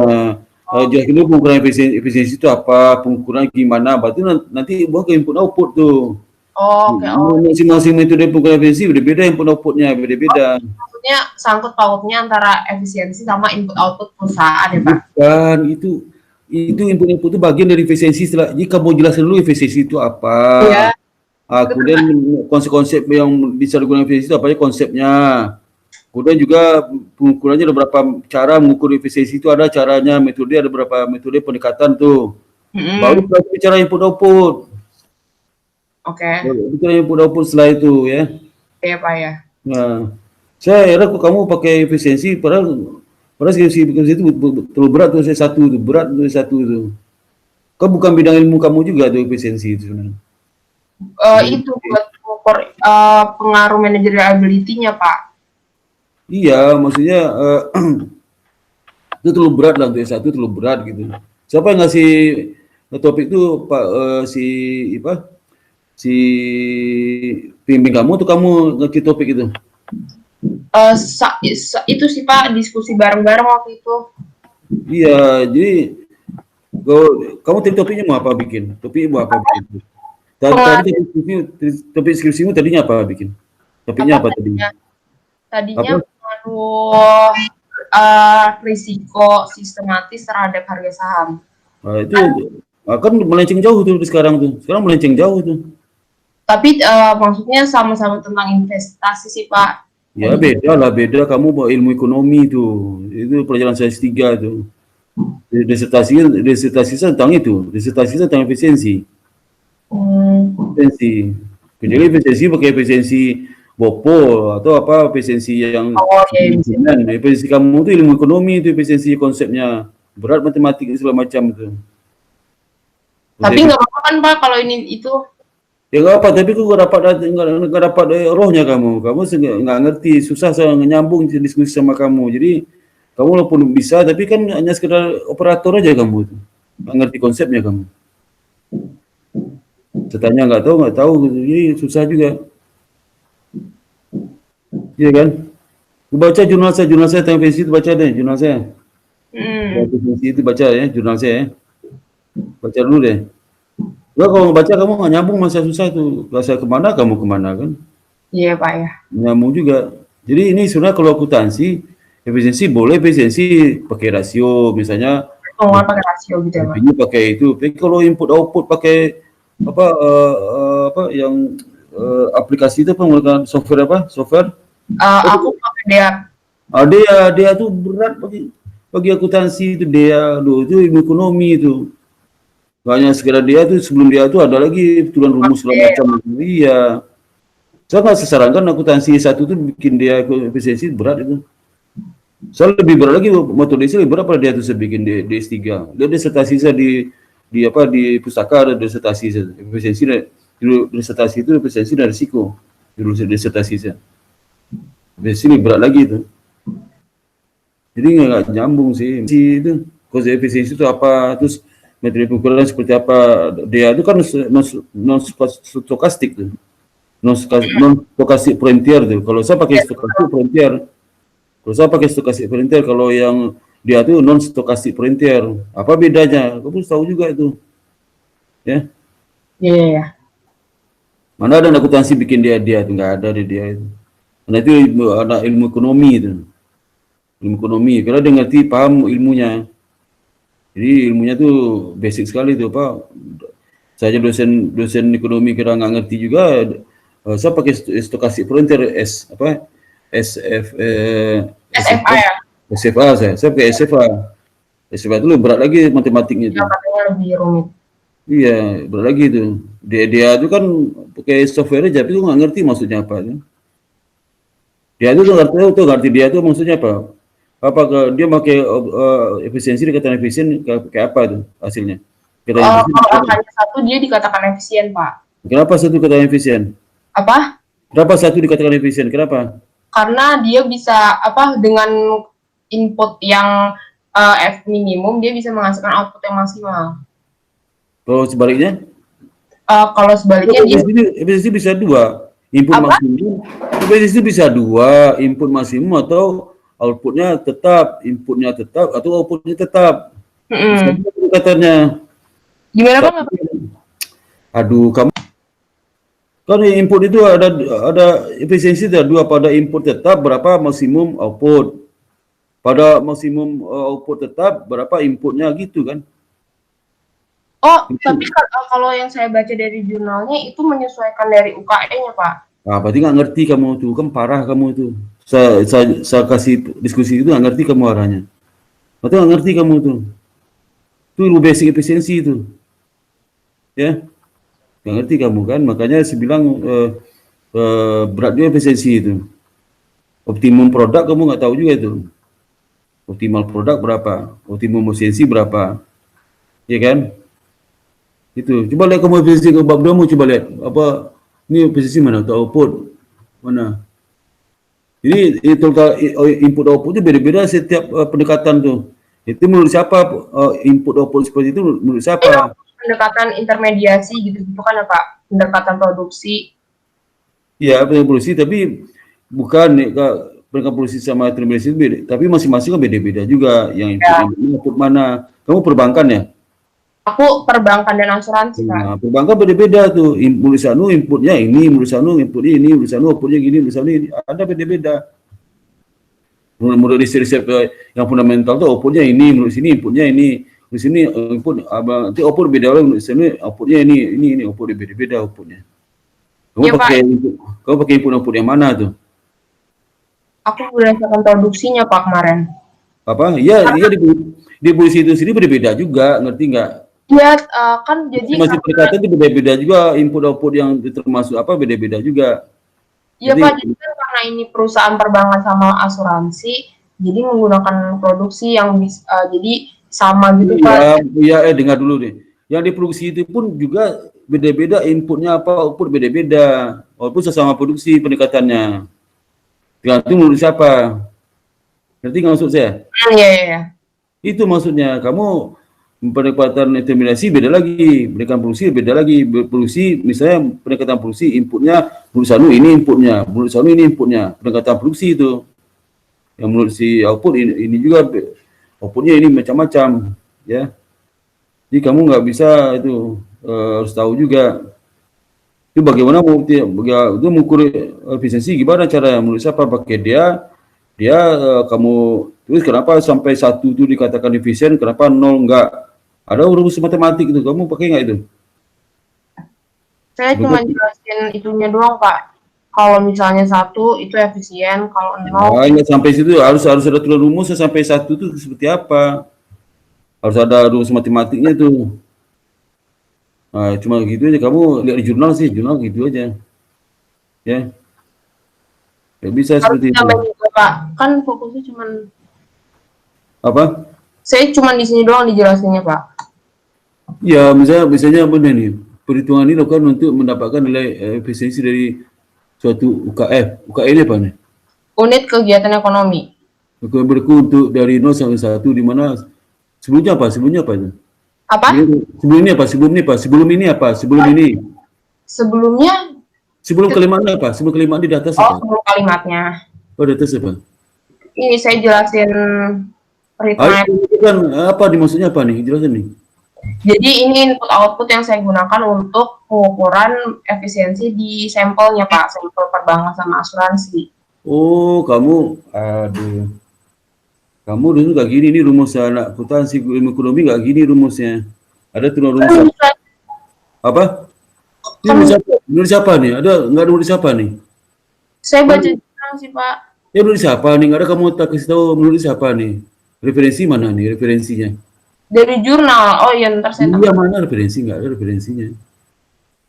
jelas dulu pengukuran efisiensi itu apa, pengukuran gimana, berarti nanti buang ke input output tuh.
Oke,
Masing-masing metode pengukuran efisiensi beda-beda input outputnya beda-beda.
maksudnya sangkut pautnya antara efisiensi sama input output perusahaan ya Pak?
Kan itu input-input itu bagian dari efisiensi. Setelah jika mau jelasin dulu efisiensi itu apa.
Iya.
Kemudian konsep-konsep yang bisa digunakan efisiensi itu apa aja konsepnya. Kemudian juga pengukurannya ada berapa cara mengukur efisiensi itu, ada caranya, metode, ada berapa metode pendekatan tuh. Baru kita bicara input output.
Oke.
Bicara input output setelah itu ya.
Iya Pak ya.
Nah, saya heran kok kamu pakai efisiensi padahal efisiensi itu terlalu berat tuh, saya satu itu berat tuh satu itu. Kau bukan bidang ilmu kamu juga tuh efisiensi itu sebenarnya.
Itu buat mengukur pengaruh managerial ability-nya Pak.
Iya, maksudnya itu terlalu berat lah untuk S1, terlalu berat gitu. Siapa yang ngasih topik itu Pak si pembimbing kamu tuh kamu ngasih topik itu?
Itu sih Pak, diskusi bareng-bareng waktu itu.
Iya, jadi kamu tadi topiknya mau apa bikin? Topiknya mau apa bikin? Tadi topik skripsimu tadinya apa bikin? Topiknya apa tadinya?
Tadinya risiko sistematis terhadap harga saham.
Nah, itu akan melenceng jauh tuh sekarang tuh. Sekarang melenceng jauh tuh.
Tapi maksudnya sama-sama tentang investasi sih Pak.
Ya beda lah, beda. Kamu mau ilmu ekonomi tuh. Itu pelajaran saya S3 tuh. Disertasi tentang itu. Disertasi tentang efisiensi. Efisiensi. Kecuali efisiensi pakai efisiensi Bopo atau apa efisiensi yang efisiensi kamu itu ilmu ekonomi itu efisiensi konsepnya berat matematik segala macam itu.
Tapi nggak apa-apa kan Pak kalau ini itu?
Ya nggak apa, tapi kok nggak dapat rohnya kamu nggak ngerti, susah saya nyambung diskusi sama kamu. Jadi kamu walaupun bisa tapi kan hanya sekedar operator aja kamu tuh, nggak ngerti konsepnya kamu. Setanya nggak tahu gitu. Jadi susah juga. Iya kan? Baca jurnal saya tentang efisiensi itu, baca deh jurnal saya. Efisiensi itu baca ya jurnal saya ya. Baca dulu deh. Kalau baca kamu nggak nyambung masa susah itu. Kalau saya kemana kamu kemana kan?
Iya Pak ya.
Nyambung juga. Jadi ini sebenarnya kalau akuntansi efisiensi boleh efisiensi pakai rasio misalnya.
Pakai rasio gitu ya Pak.
Ini pakai itu. Tapi kalau input output pakai apa yang aplikasi itu apa menggunakan software apa? Software?
Aku pakai DEA.
Dia tuh berat bagi akuntansi itu dia, itu ilmu ekonomi itu. Banyak sekedar dia tuh sebelum dia tuh ada lagi turunan rumus segala macam. Iya. Saya nggak sarankan akuntansi satu tuh bikin dia efisiensi berat itu. Saya lebih berat lagi metode saya lebih berat pada dia tuh saya bikin di S3. Dia disertasi saya di pustaka ada disertasi saya efisiensi disertasi itu efisiensi dan risiko. Dulu disertasi saya. Efisiensi lebih berat lagi itu. Jadi nggak nyambung sih. Itu konsep efisiensi itu apa? Terus metode pengukuran seperti apa? Dia itu kan non stokastik tuh. Non stokastik frontier tuh. Kalau saya pakai stokastik frontier, kalau yang dia tuh non stokastik frontier. Apa bedanya? Kamu tahu juga itu. Ya.
Iya.
Mana ada akuntansi bikin dia tuh nggak ada dia itu. Karena itu ilmu ekonomi itu. Ilmu ekonomi. Karena dia ngerti paham ilmunya. Jadi ilmunya tuh basic sekali tuh Pak. Saya dosen ekonomi kira nggak ngerti juga. Saya pakai stokastik frontier SFA ya. SFA saya pakai SFA. SFA itu lebih berat lagi matematiknya itu.
Katanya lebih rumit.
Iya berat lagi itu. Dia itu kan pakai software aja, tapi itu nggak ngerti maksudnya apa. Dia itu ngerti dia itu maksudnya apa. Apa dia pakai efisiensi dikatakan efisien kayak apa tuh hasilnya?
Kalau angkanya satu dia dikatakan efisien Pak.
Kenapa satu dikatakan efisien?
Apa?
Kenapa satu dikatakan efisien? Kenapa?
Karena dia bisa dengan input yang F minimum dia bisa menghasilkan output yang maksimal.
Kalau sebaliknya?
Kalau sebaliknya dia
Efisiensi bisa dua, input
Apa?
maksimum. Efisiensi bisa dua, input maksimum atau outputnya tetap, inputnya tetap atau outputnya tetap. Bisa dua pendekatannya.
Gimana Bang?
Aduh, kamu kan input itu ada efisiensi ada dua, pada input tetap berapa maksimum output. Pada maksimum output tetap berapa inputnya gitu kan.
Oh, tapi kalau yang saya baca dari jurnalnya itu menyesuaikan dari UKE-nya, Pak.
Ah, berarti nggak ngerti kamu tuh, kan parah kamu tuh. Saya kasih diskusi itu nggak ngerti kamu arahnya. Berarti nggak ngerti kamu tuh. Itu ilmu basic efisiensi itu. Ya, nggak ngerti kamu kan, makanya saya bilang beratnya efisiensi itu. Optimum produk kamu nggak tahu juga itu. Optimal produk berapa, optimum efisiensi berapa, ya kan? Itu. Coba lihat kamu efisiensi ke bab 2, coba lihat apa ini efisiensi mana atau output mana. Jadi total input output itu beda-beda setiap pendekatan tuh. Itu menurut siapa input output seperti itu menurut siapa?
Pendekatan intermediasi gitu kan ya Pak, pendekatan produksi.
Iya, produksi, tapi bukan pendekatan produksi sama intermediasi beda, tapi masing-masing kan beda-beda juga yang input mana. Kamu perbankan ya?
Aku perbankan dan asuransi, Pak.
Nah, perbankan beda-beda tuh. Mulus anu inputnya ini, mulus anu inputnya ini, mulus anu outputnya gini, mulus anu ini. Ada beda-beda. Menurut riset yang fundamental tuh outputnya ini, menurut sini inputnya ini, menurut sini input nanti output beda lagi, menurut sini outputnya ini outputnya beda-beda outputnya. Kamu
Ya,
pakai input yang mana tuh?
Aku berdasarkan produksinya Pak kemarin.
Apa? Iya, di polisi itu sendiri beda-beda juga, ngerti nggak?
Iya, kan jadi
masih pendekatan itu beda-beda juga, input output yang termasuk apa beda-beda juga.
Iya Pak, jadi kan karena ini perusahaan perbankan sama asuransi, jadi menggunakan produksi yang jadi sama gitu Pak.
Iya, dengar dulu deh. Yang diproduksi itu pun juga beda-beda, inputnya apa, output beda-beda. Walaupun sesama produksi pendekatannya. Tergantung menurut siapa. Ngerti nggak maksud saya?
Iya.
Itu maksudnya, kamu pendekatan intermediasi beda lagi, pendekatan produksi beda lagi. Produksi misalnya pendekatan produksi inputnya menurut sanu ini inputnya, menurut sanu ini inputnya, pendekatan produksi itu. Yang menurut si output ini juga outputnya ini macam-macam, ya. Jadi kamu nggak bisa itu harus tahu juga. Itu bagaimana itu mengukur efisiensi gimana cara menurut siapa pakai dia kamu terus kenapa sampai 1 itu dikatakan efisien, kenapa 0 enggak? Ada rumus matematik itu, kamu pakai nggak itu?
Saya cuma jelasin itunya doang Pak. Kalau misalnya 1 itu efisien, kalau 0
ya, sampai situ harus ada tulis rumusnya sampai 1 itu seperti apa? Harus ada rumus matematiknya tuh. Nah, cuma gitu aja, kamu lihat di jurnal sih, jurnal gitu aja. Ya. Ya bisa seperti itu.
Juga, Pak. Kan fokusnya cuma
apa?
Saya cuma di sini doang dijelasinnya, Pak.
Ya, misalnya benar nih. Perhitungan ini dilakukan untuk mendapatkan nilai efisiensi dari suatu UKF. UKF ini apa nih?
Unit kegiatan ekonomi.
Berku untuk dari 0 sampai 1 di mana sebelumnya apa? Sebelumnya apa itu?
Apa?
Sebelum ini apa? Sebelum ini apa? Sebelum ini apa? Sebelum ini?
Sebelumnya?
Sebelum kalimatnya apa? Sebelum kalimat di atas apa?
Sebelum kalimatnya.
Oh, di atas apa?
Ini saya jelasin perhitungan.
Kan apa dimaksudnya apa nih? Jelasin nih.
Jadi ini input output yang saya gunakan untuk pengukuran efisiensi di sampelnya Pak, sampel perbankan sama asuransi.
Oh, aduh. Kamu dulu gak gini nih rumus anak akuntansi ilmu ekonomi gak gini rumusnya. Ada tuh rumus apa? Ini siapa nih? Ada nggak ada siapa nih?
Saya baca jurnal sih Pak.
Ya menurut siapa nih? Nggak ada kamu tak kasih tahu menurut siapa nih? Referensi mana nih referensinya?
Dari jurnal. Oh iya ntar saya
Iya mana referensi? Nggak ada referensinya.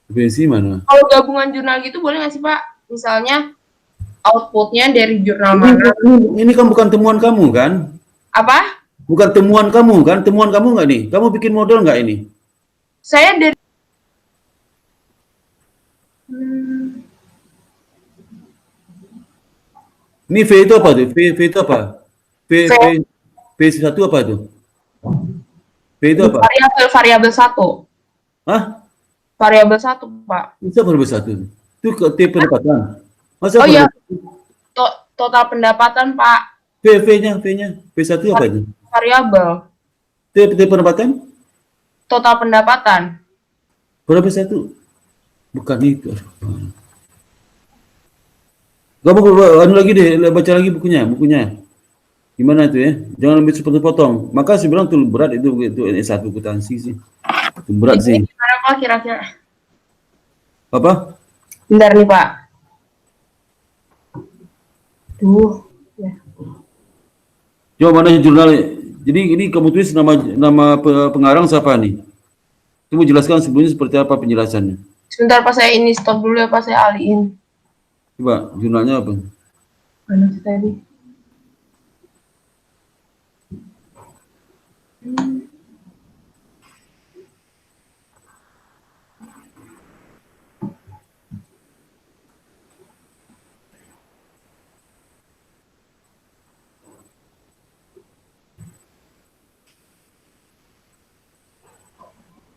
Referensi mana?
Kalau gabungan jurnal gitu boleh nggak sih Pak? Misalnya outputnya dari jurnal mana?
Ini kan bukan temuan kamu kan?
Apa?
Bukan temuan kamu kan? Temuan kamu nggak nih? Kamu bikin model nggak ini?
Saya dari
Ini V itu apa tuh? V itu apa? V1 apa tuh? V itu apa?
Variabel 1.
Hah?
Variabel 1, Pak.
Bisa variabel 1. Itu ke T pendapatan. Masa
Oh iya,
variabel
total pendapatan, Pak.
V-nya. V1 apa itu?
Variabel.
T pendapatan?
Total pendapatan.
Variabel 1. Bukan itu. Kamu anu lagi deh, baca lagi bukunya. Gimana itu ya? Jangan ambil sepotong-potong. Maka saya bilang tuh berat itu S1 akuntansi sih. Itu berat sih.
Gimana, Pak, kira-kira?
Apa?
Bentar nih, Pak. Ya.
Coba mana jurnal. Jadi ini kamu tulis nama pengarang siapa nih? Coba jelaskan sebelumnya seperti apa penjelasannya.
Sebentar, Pak, saya ini stop dulu ya, Pak, saya alihin.
Coba jurnalnya apa?
Mana sih tadi?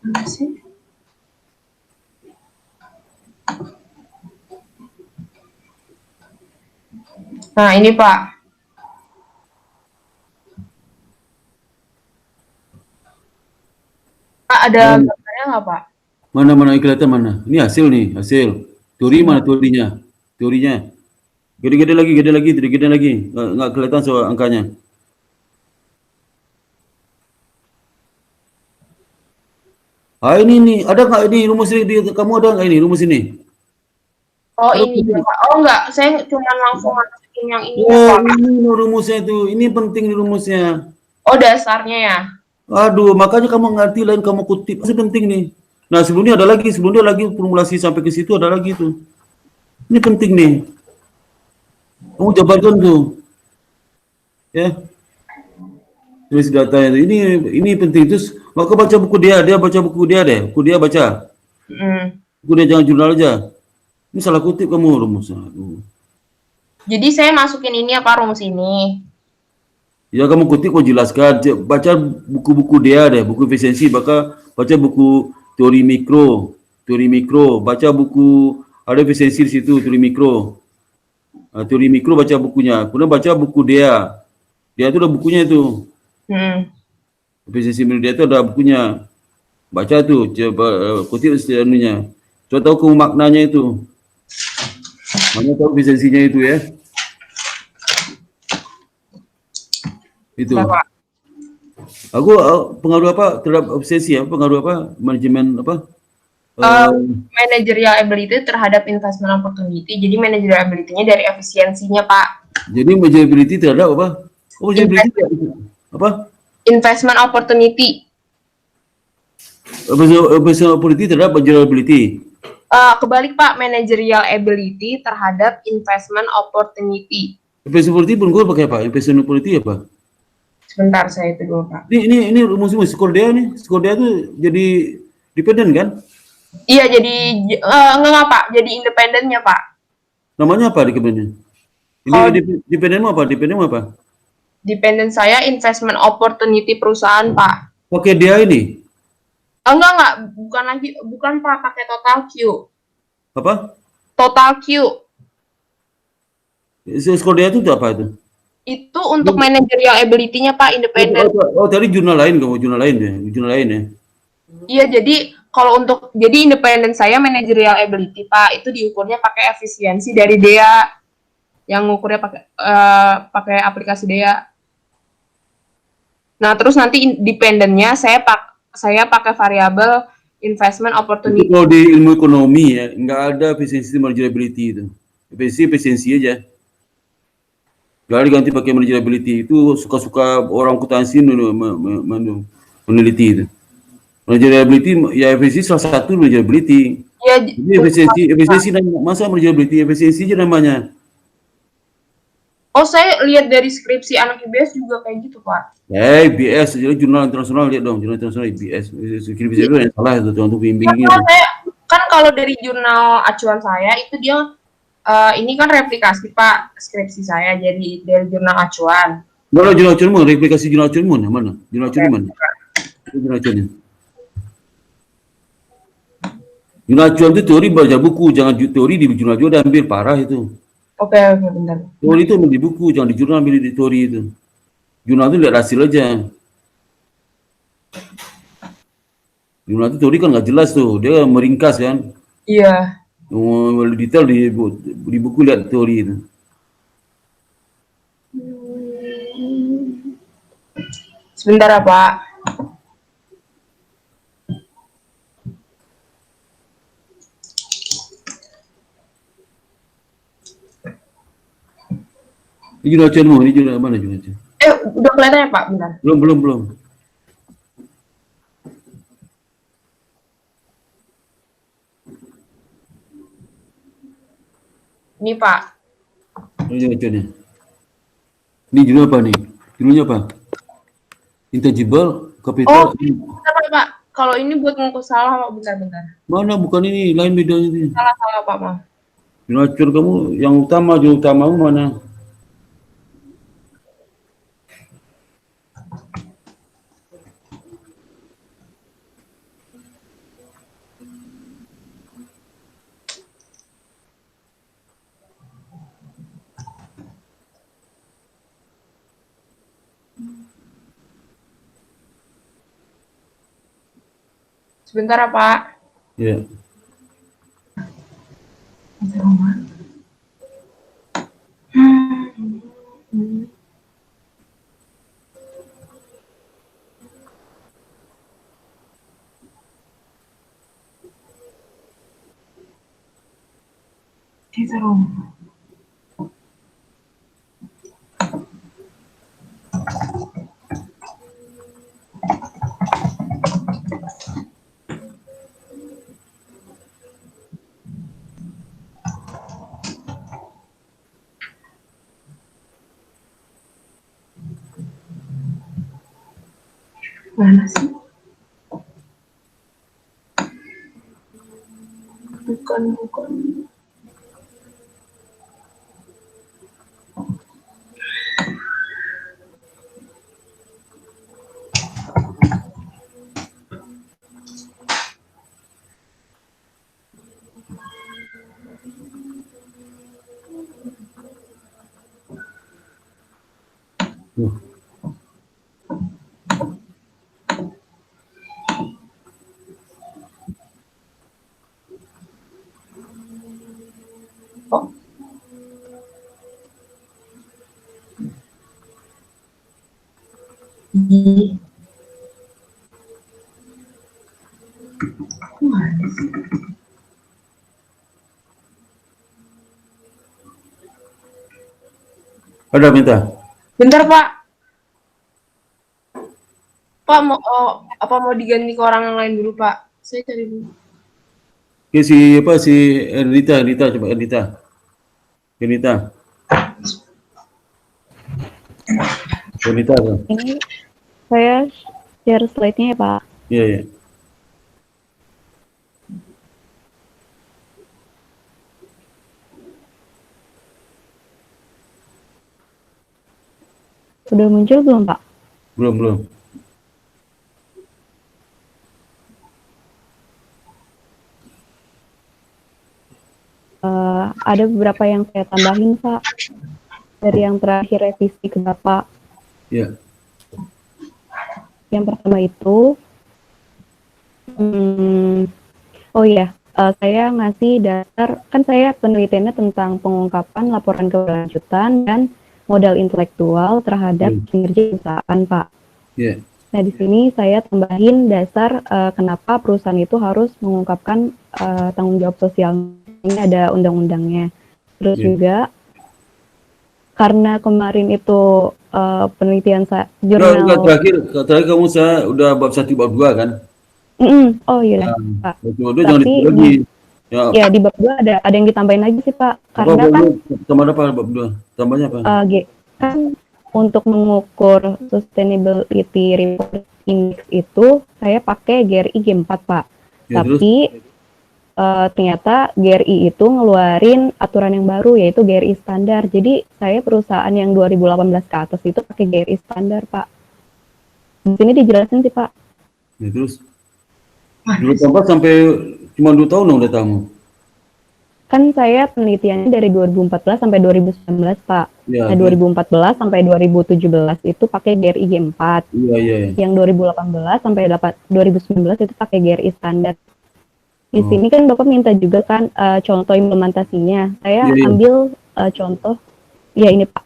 Mana sih? Nah, ini, Pak. Pak, ada gambarnya nggak, Pak?
Mana kelihatan mana? Ini hasil nih, hasil. Teori mana teorinya? Teorinya. Gede lagi. Nggak kelihatan soal angkanya. Ah ini nih, ada nggak ini rumus ini? Kamu ada nggak ini rumus ini?
Oh, ini ya, Pak. Oh, enggak, saya cuma langsung masukin yang ini,
Oh,
Pak.
ini rumusnya itu. Ini penting nih rumusnya.
Oh, dasarnya ya.
Aduh, makanya kamu ngerti lain kamu kutip. Itu penting nih. Nah, sebelumnya lagi formulasi sampai ke situ ada lagi tuh. Ini penting nih. Kamu jabarkan tuh. Ya. Tulis datanya. Ini penting. Terus maka baca buku dia baca buku dia deh. Buku dia baca. Buku dia jangan jurnal aja. Ini salah kutip kamu rumusnya. Aduh.
Jadi saya masukin ini apa rumus ini?
Ya kamu kutip kau jelaskan. Baca buku-buku dia deh. Buku efisiensi. Baca buku teori mikro. Baca buku ada efisiensi di situ. Teori mikro. Teori mikro baca bukunya. Kemudian baca buku dia. Dia itu ada bukunya itu. Efisiensi dia itu ada bukunya. Baca tuh. Coba kutip anunya. Coba tahu kamu maknanya itu. Mana tahu efisiensinya itu ya. Itu. Aku pengaruh apa terhadap efisiensi ya? Pengaruh apa? Manajemen apa?
Managerial ability terhadap investment opportunity. Jadi managerial ability-nya dari efisiensinya, Pak.
Jadi managerial ability terhadap apa? Oh, managerial ability apa?
Investment opportunity.
Investment opportunity terhadap managerial ability.
Kebalik, Pak, managerial ability terhadap investment opportunity.
Investment opportunity pun gue pakai apa? Investment opportunity apa?
Sebentar, saya itu dulu, Pak.
Ini rumus skor dia nih. Skor dia tuh jadi dependen kan?
Iya, jadi enggak, Pak. Jadi independennya, Pak.
Namanya apa dependennya? Ini dependen apa?
Dependen saya investment opportunity perusahaan, Pak.
Pakai dia ini.
Enggak, bukan, Pak, pakai total Q.
Apa?
Total Q.
Skor dia itu apa itu?
Itu untuk managerial ability-nya, Pak, independen.
Oh, tadi jurnal lain ya.
Iya, jadi kalau jadi independen saya managerial ability, Pak, itu diukurnya pakai efisiensi dari DEA. Yang ngukurnya pakai aplikasi DEA. Nah, terus nanti independennya saya pakai variabel investment opportunity.
Kalau di ilmu ekonomi ya, nggak ada efisiensi manageriality itu. Efisiensi aja. Gak diganti pakai manageriality itu suka-suka orang akuntansi meneliti itu. Manageriality ya efisiensi salah satu manageriality.
Ya,
jadi efisiensi masa manageriality efisiensi aja namanya.
Oh, saya lihat dari skripsi anak IBS juga kayak gitu, Pak.
IBS, jadi jurnal internasional lihat dong, jurnal internasional IBS. Skripsi itu yang salah itu untuk bimbingnya.
Kan kalau dari jurnal acuan saya itu dia ini kan replikasi, Pak, skripsi saya jadi dari jurnal acuan.
Mana jurnal acuan, replikasi jurnal acuan mana? Jurnal acuan mana? Jurnal acuannya. Jurnal acuan itu teori baca buku, jangan teori di jurnal acuan ambil parah itu.
Oke, bentar.
Teori itu ambil di buku, jangan di jurnal ambil di teori itu. Jurnal itu lihat hasil aja. Jurnal itu teori kan nggak jelas tuh, dia meringkas kan.
Iya.
Detail di buku lihat teori itu.
Sebentar ya, Pak.
Ini jurnal acuanmu, ini jurnal mana jurnal acuan?
Udah kelihatan ya, Pak? Bentar.
Belum.
Ini, Pak.
Ini jurnal acuannya. Ini jurnal apa nih? Jurnalnya apa? Intangible capital.
Bentar, Pak. Kalau ini buat ngukur salah, Pak. Bentar.
Mana bukan ini, lain bedanya ini.
Salah, Pak, maaf.
Jurnal acuan kamu yang utama, jurnal utamamu mana?
Sebentar ya, Pak.
Ya.
Mana sih? Bukan.
Ada minta.
Bentar, Pak. Pak, apa mau diganti ke orang yang lain dulu, Pak? Saya cari dulu.
Oke, si Ernita coba Ernita. Tuh.
Ini saya share slide-nya ya, Pak.
Iya.
Sudah muncul belum, Pak?
Belum.
Ada beberapa yang saya tambahin, Pak. Dari yang terakhir revisi ke Bapak.
Iya.
Yang pertama itu, saya ngasih dasar, kan saya penelitiannya tentang pengungkapan laporan keberlanjutan dan modal intelektual terhadap kinerja perusahaan, Pak.
Iya.
Nah, di sini saya tambahin dasar kenapa perusahaan itu harus mengungkapkan tanggung jawab sosial. Ini ada undang-undangnya. Terus juga karena kemarin itu penelitian jurnal.
Terakhir kamu saya udah bab 1 bab 2 kan?
Oh iya, Pak.
Tapi lagi.
Ya di bab 2 ada yang ditambahin lagi sih, Pak. Karena
tambah apa bab 2? Tambahnya apa?
Kan untuk mengukur sustainability report index itu saya pakai GRI G4, Pak. Ya, tapi ternyata GRI itu ngeluarin aturan yang baru yaitu GRI standar. Jadi saya perusahaan yang 2018 ke atas itu pakai GRI standar, Pak. Di sini dijelasin sih, Pak.
Ya, terus 2014 sampai cuma 2 tahun dong datamu.
Kan saya penelitiannya dari 2014 sampai 2019, Pak.
Ya,
Nah, 2014 sampai 2017 itu pakai GRI G4.
iya.
Yang 2018 sampai 2019 itu pakai GRI standar. Di
Oh.
sini kan Bapak minta juga kan contoh implementasinya. Saya
Iya.
ambil contoh, ya ini Pak.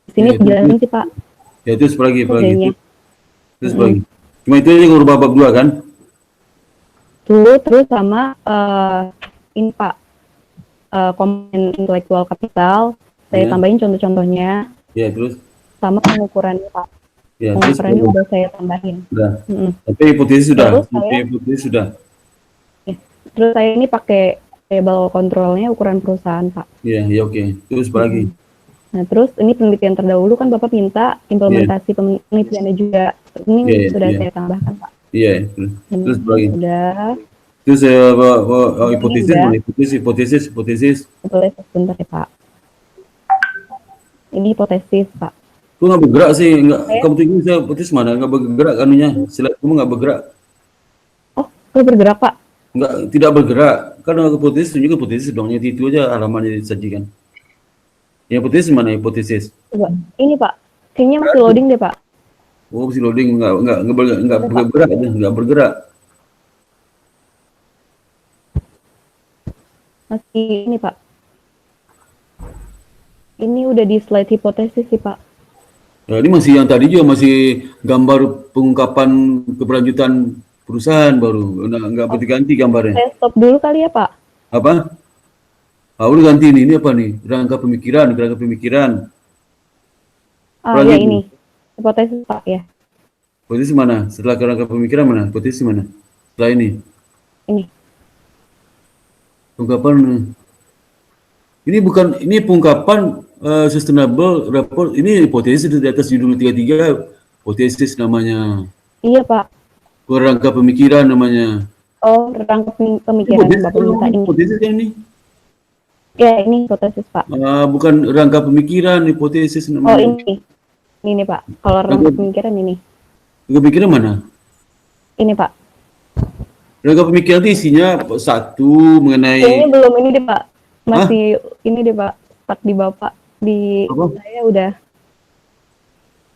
Di sini
Iya,
dijelasin sih Pak.
Ya terus apalagi
Kodenya.
terus apalagi. Cuma itu aja ngubah bab 2 kan?
Terus sama ini Pak, komponen intellectual capital. Saya
Iya.
tambahin contoh-contohnya.
Ya terus.
Sama pengukurannya Pak.
Ya terus.
Pengukurannya udah saya tambahin.
Udah.
Mm-mm.
Tapi hipotesis sudah.
Terus
Sampai
saya-
hipotesis sudah.
Terus saya ini pakai table controlnya ukuran perusahaan Pak.
Iya, ya oke. Terus apalagi?
Nah, terus ini penelitian terdahulu kan Bapak minta implementasi penelitiannya juga. Ini
Iya,
sudah
iya.
saya tambahkan, Pak.
Iya, terus apalagi?
Sudah.
Terus hipotesis,
udah.
mana? hipotesis.
Boleh sebentar ya, Pak. Ini hipotesis, Pak.
Kok nggak bergerak sih? Nggak,
Saya-
kamu tinggi saya hipotesis mana? Nggak bergerak anunya. Slide kamu nggak bergerak.
Oh, kalau bergerak, Pak.
Nggak, tidak bergerak. Karena hipotesis tunjuk hipotesis dong. Itu aja halamannya disajikan. Ya, hipotesis mana hipotesis?
Coba. Ini, Pak. Kayaknya masih loading deh, Pak.
Oh, masih loading, nggak bergerak aja, nggak bergerak.
Masih ini, Pak. Ini udah di slide hipotesis sih, Pak.
Ya, ini masih yang tadi juga masih gambar pengungkapan keberlanjutan perusahaan baru, nggak berganti gambarnya.
Saya stop dulu kali ya, Pak.
Apa? Ah, udah ganti ini apa nih? Kerangka pemikiran.
Ah,
Lanjut.
ya ini. Hipotesis, Pak, ya.
Hipotesis mana? Setelah kerangka pemikiran mana? Hipotesis mana? Setelah ini.
Ini.
Pengungkapan. Ini pengungkapan sustainable report. Ini hipotesis di atas judul 33. Hipotesis namanya.
Iya, Pak.
Kerangka pemikiran namanya.
Oh, rangka pemikiran yang Bapak minta ini.
Hipotesis kan ini?
Ya, ini hipotesis, Pak.
Bukan rangka pemikiran, hipotesis
Oh,
namanya.
ini. Ini nih, Pak. Kalau rangka pemikiran ini.
Rangka pemikiran mana?
Ini, Pak.
Rangka pemikiran itu isinya satu mengenai
Ini belum ini deh, Pak. Masih ini deh, Pak. Stuck di Bapak. Di
Apa?
saya udah.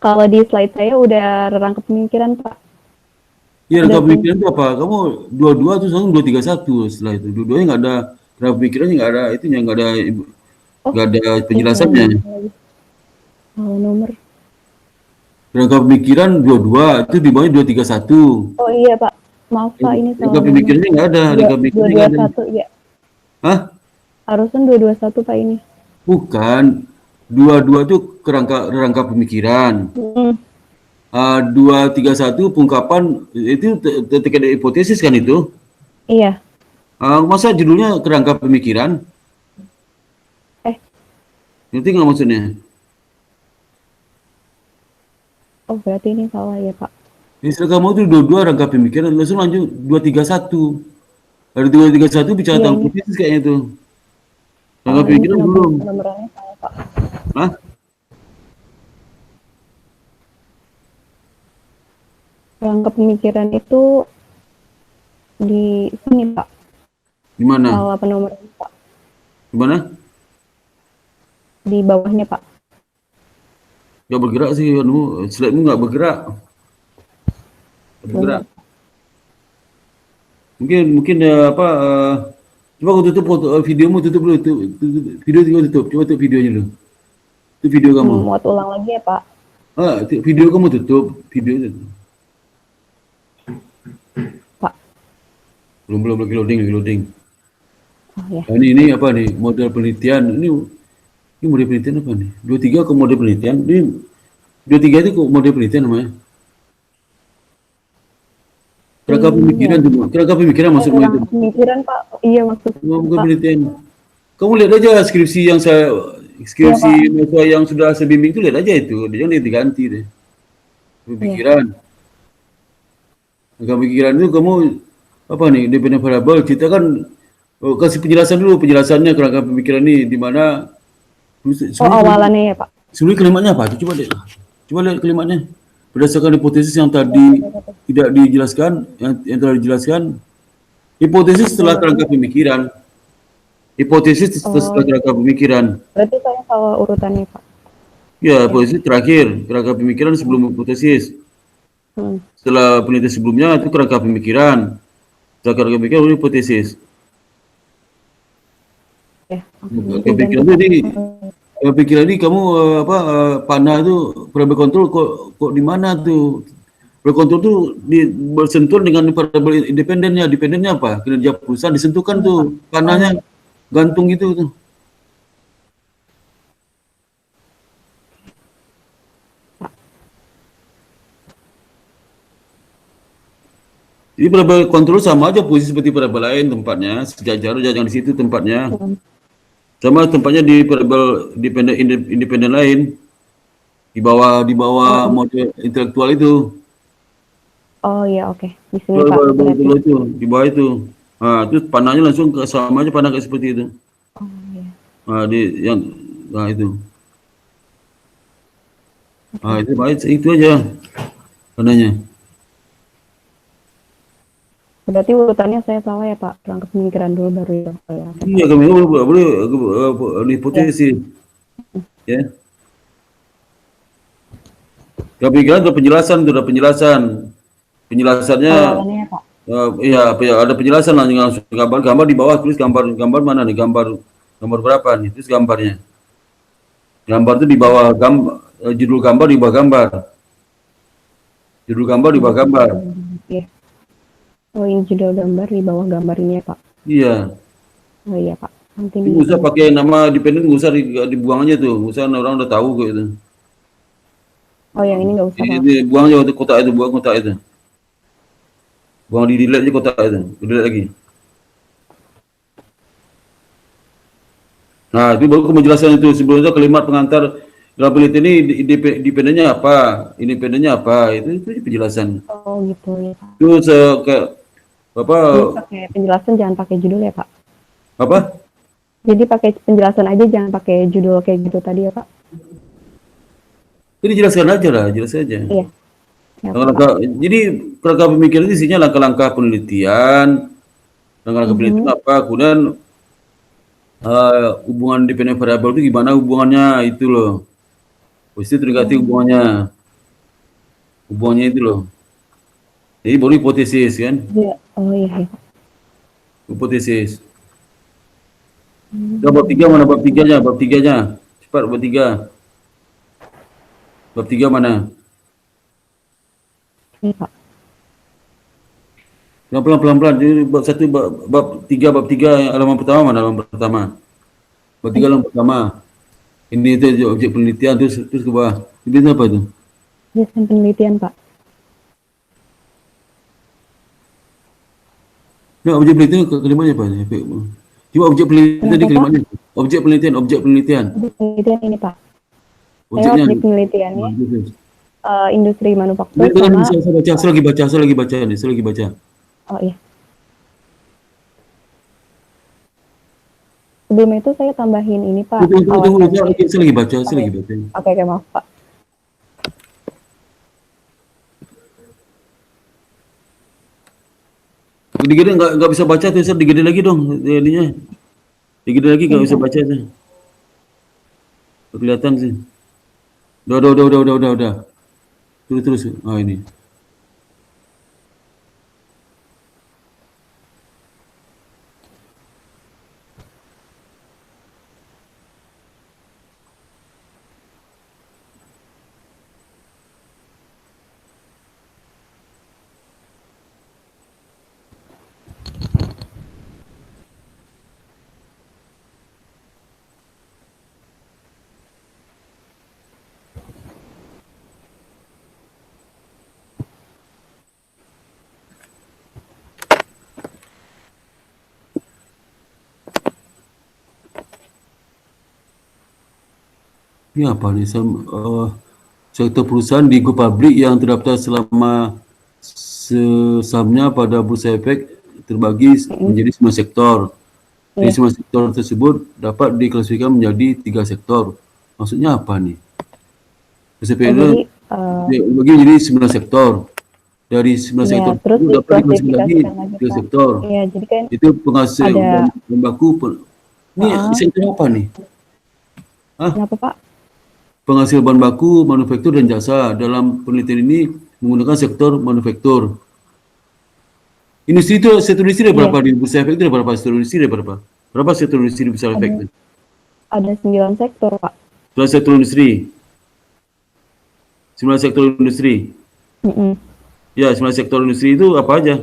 Kalau di slide saya udah rangka pemikiran, Pak.
ya rangka
Udah,
pemikiran itu apa? Kamu 22 terus langsung 231 setelah itu. Dua-duanya nggak ada rangka pemikirannya, nggak ada itunya, nggak ada penjelasannya.
Kalau nomor.
Rangka pemikiran 22 itu di bawahnya 231.
Oh iya, Pak. Maaf, Pak. Ini salah.
Rangka pemikirannya nggak ada. Rangka pemikirannya nggak ada.
221, ya.
Hah?
Harusnya 221, Pak, ini.
Bukan. 22 itu rangka pemikiran. 231 pengungkapan itu ketika ada hipotesis kan itu.
Iya.
Masa judulnya kerangka pemikiran? Ngerti nggak maksudnya?
Oh, berarti ini salah ya, Pak.
Istilah kamu itu 22 rangka pemikiran, langsung lanjut 231. Ada 231 bicara
Iya,
tentang
ini.
hipotesis kayaknya itu. Rangka
Oh, ini
pemikiran
nomor-
belum.
Nomornya salah, Pak.
Hah?
Rangka pemikiran itu di sini, Pak.
Di mana?
Salah apa nomornya, Pak?
Di mana?
Di bawahnya, Pak.
Nggak bergerak sih, slide-mu nggak bergerak. Nggak bergerak. Mungkin coba kau tutup videomu, tutup dulu, video tutup, coba tutup videonya dulu. Itu video kamu.
Muat ulang lagi ya, Pak.
Video kamu tutup, video tutup.
Pak.
Belum lagi loading.
Oh ya.
Nah, ini apa nih model penelitian ini model penelitian apa nih? 23 ke model penelitian ini 23 itu ke model penelitian namanya. Kerangka pemikiran cuma kerangka pemikiran maksudnya itu.
Rangka pemikiran, Pak. Iya, maksudnya.
Bukan
Pak.
penelitian. Kamu lihat aja skripsi mahasiswa yang sudah saya bimbing itu, lihat aja itu, jangan diganti deh. Pemikiran. Kerangka pemikiran itu kamu apa nih dependent variable, kita kan kasih penjelasan dulu, penjelasannya kerangka pemikiran ini di mana.
Oh, awalannya ya, Pak.
Sebenarnya kalimatnya apa? Coba lihat kalimatnya. Berdasarkan hipotesis yang tadi tidak dijelaskan, yang telah dijelaskan, Hipotesis setelah kerangka pemikiran. Hipotesis setelah kerangka pemikiran.
Berarti saya salah urutannya, Pak.
Ya, hipotesis terakhir, kerangka pemikiran sebelum hipotesis. Setelah penelitian sebelumnya itu kerangka pemikiran. Setelah kerangka pemikiran baru hipotesis.
Ya,
Kepikiran tadi, pikiran ini kamu panah itu variabel kontrol kok di mana tuh? Variabel kontrol tuh bersentuh dengan variabel independennya. Dependennya apa? Kinerja perusahaan disentuhkan tuh panahnya gantung gitu tuh. Jadi variabel kontrol sama aja posisi seperti variabel lain tempatnya, sejajar jangan di situ tempatnya. Sama tempatnya di variabel independen lain. Di bawah model intelektual itu.
Oh iya, oke. Di sini Pak.
Variabel itu di bawah itu. Nah, terus panahnya langsung sama aja panah kayak seperti itu.
Oh iya.
Nah, itu. Nah, itu baik itu aja panahnya.
Berarti urutannya saya salah ya Pak, kerangka pemikiran dulu baru ya.
Iya, kami boleh hipotesis. Ya. Kepikiran itu penjelasan. Penjelasannya.
Awalannya Pak.
Iya, ada penjelasan langsung gambar di bawah tulis gambar mana nih? Gambar berapa nih? Terus gambarnya. Gambar itu di bawah judul gambar di bawah gambar. Judul gambar di bawah gambar.
Iya. Oh, ini judul gambar di bawah gambar ini ya, Pak?
Iya.
Oh iya, Pak. Nanti
nggak usah pakai nama dependen, nggak usah dibuang aja tuh. Nggak usah, orang udah tahu kok itu.
Oh, yang ini nggak usah, Pak?
Ini buang aja kotak itu, buang kotak itu. Buang di delete aja kotak itu. Delete lagi. Nah, itu baru penjelasan itu. Sebelumnya kalimat pengantar dalam penelitian ini independennya apa? Independennya apa? Itu penjelasan.
Oh, gitu ya, Pak.
Itu kayak apa?
Pakai penjelasan, jangan pakai judul ya, Pak?
Apa?
Jadi pakai penjelasan aja, jangan pakai judul kayak gitu tadi ya, Pak?
Jadi jelaskan aja lah, jelas aja.
Iya. Ya,
jadi kerangka pemikiran itu isinya langkah-langkah penelitian, langkah-langkah penelitian apa, kemudian hubungan independen variabel itu gimana hubungannya itu loh. Positif negatif hubungannya itu loh. Jadi baru hipotesis kan?
Iya. Oh iya.
Hipotesis. Bab 3 mana bab 3-nya? Bab 3-nya. Cepat bab 3. Bab 3 mana?
Iya, Pak.
Pelan-pelan. Jadi bab 3 halaman pertama mana? Halaman pertama. Bab 3 halaman pertama. Ini itu objek penelitian terus ke bawah. Ini apa itu?
Biasanya penelitian, Pak.
Nah, objek penelitian kalimatnya apa? Coba objek penelitian tadi kalimatnya. Objek penelitian.
Objek penelitian ini, Pak.
Objeknya.
Objek penelitiannya industri manufaktur sama...
Saya lagi baca.
Oh iya. Sebelum itu saya tambahin ini, Pak.
Tunggu, saya lagi baca.
Oke, maaf, Pak.
Digede nggak bisa baca tuh, saya digede lagi dong ininya. Digede lagi nggak bisa baca tuh. Kelihatan sih. Udah. Terus. Ah ini. Ini apa nih? Sektor perusahaan di go publik yang terdaftar selama sahamnya pada Bursa Efek terbagi menjadi 9 sektor. Dari 9 sektor tersebut dapat diklasifikasikan menjadi 3 sektor. Maksudnya apa nih? Bursa Efek bagi menjadi 9 sektor. dari 9
Iya,
sektor
terus
itu dapat dimasukkan lagi
diklasifikasikan lagi,
3
Pak.
sektor.
Iya, jadi kan
Itu penghasil
ada
bahan baku. Ini
Heeh.
sektor apa nih?
Kenapa, Pak?
Penghasil bahan baku, manufaktur dan jasa. Dalam penelitian ini menggunakan sektor manufaktur. Industri itu, sektor industri ada
Iya,
berapa di Bursa Efek itu ada berapa? Sektor industri ada berapa? Berapa sektor industri di Bursa Efek?
ada 9 sektor, Pak.
9 sektor industri. 9 sektor industri.
Mm-mm.
Ya, 9 sektor industri itu apa aja?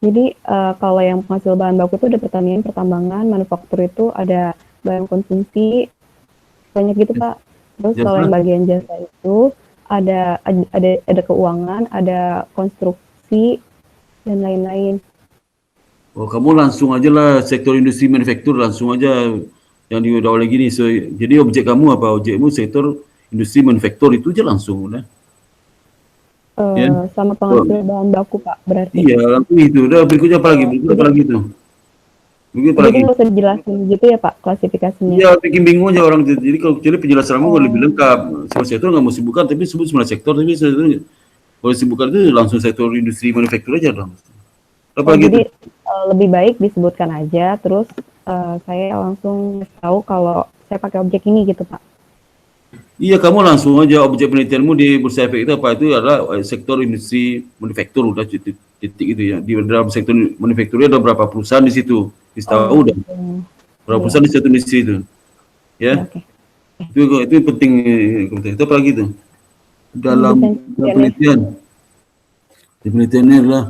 Jadi kalau yang penghasil bahan baku itu ada pertanian, pertambangan, manufaktur itu ada bahan konsumsi, banyak gitu, Pak. Terus
Jasa?
kalau yang bagian jasa itu ada keuangan, ada konstruksi dan lain-lain.
Oh, kamu langsung aja lah sektor industri manufaktur langsung aja yang diudah gini. So, jadi objek kamu apa? Objekmu sektor industri manufaktur itu aja langsung udah. Ya.
Sama penghasil bahan baku, Pak, berarti.
Iya, langsung itu. Udah berikutnya apa lagi? Berikutnya apa lagi itu? Berikutnya apa
Jadi
lagi?
nggak usah dijelasin gitu ya, Pak, klasifikasinya.
Iya, bikin bingung aja orang. Jadi kalau jadi penjelasanmu lebih lengkap. Semua sektor nggak mau sebutkan, tapi sebut semua sektor. Tapi kalau sebutkan itu langsung sektor industri manufaktur aja dong. Apa lagi
Jadi
itu?
lebih baik disebutkan aja, terus saya langsung tahu kalau saya pakai objek ini gitu, Pak.
Iya, kamu langsung aja objek penelitianmu di Bursa Efek itu apa? Itu adalah sektor industri manufaktur, udah titik itu ya. Di dalam sektor manufakturnya ada berapa perusahaan di situ? Kita tahu udah berapa perusahaan di sektor industri itu, ya.
Oke.
Itu penting. Itu apa lagi itu? Dalam penelitian. Di penelitiannya adalah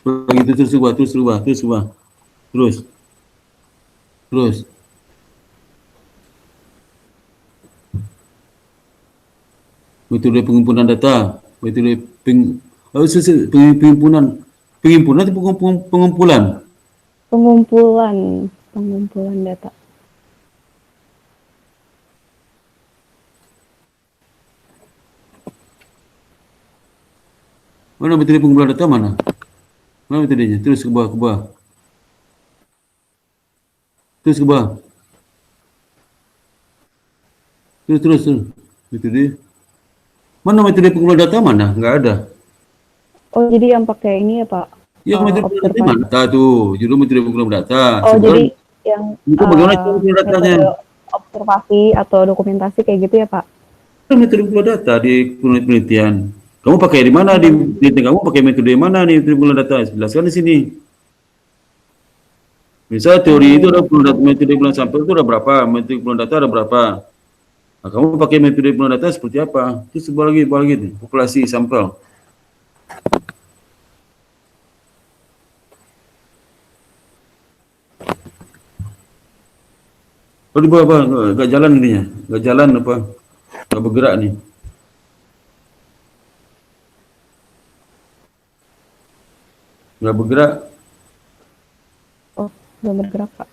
begitu terus. Metode pengumpulan data, metode pengumpulan atau pengumpulan?
Pengumpulan data.
Mana metode pengumpulan data mana? Mana metodenya? Terus ke bawah. Terus ke bawah. Terus. Metode. Mana metode pengumpulan data mana? Enggak ada.
Oh, jadi yang pakai ini ya, Pak?
Ya, metode pengumpulan data mana? Data tuh, judul metode pengumpulan data.
Oh,
sekarang,
jadi yang
itu bagaimana cara pengumpulan datanya?
observasi atau dokumentasi kayak gitu ya, Pak?
Metode pengumpulan data di penelitian. Kamu pakai di mana? Di penelitian kamu pakai metode mana nih metode pengumpulan data? Jelaskan di sini. Misal teori itu ada metode pengumpulan sampel itu ada berapa? Metode pengumpulan data ada berapa? Nah, kamu pakai metode pengumpulan data seperti apa? Itu sebuah lagi nih, populasi sampel. Oh, di bawah apa? Nggak jalan ininya, nggak jalan apa? Nggak bergerak nih. Nggak bergerak.
Oh, belum bergerak, Pak.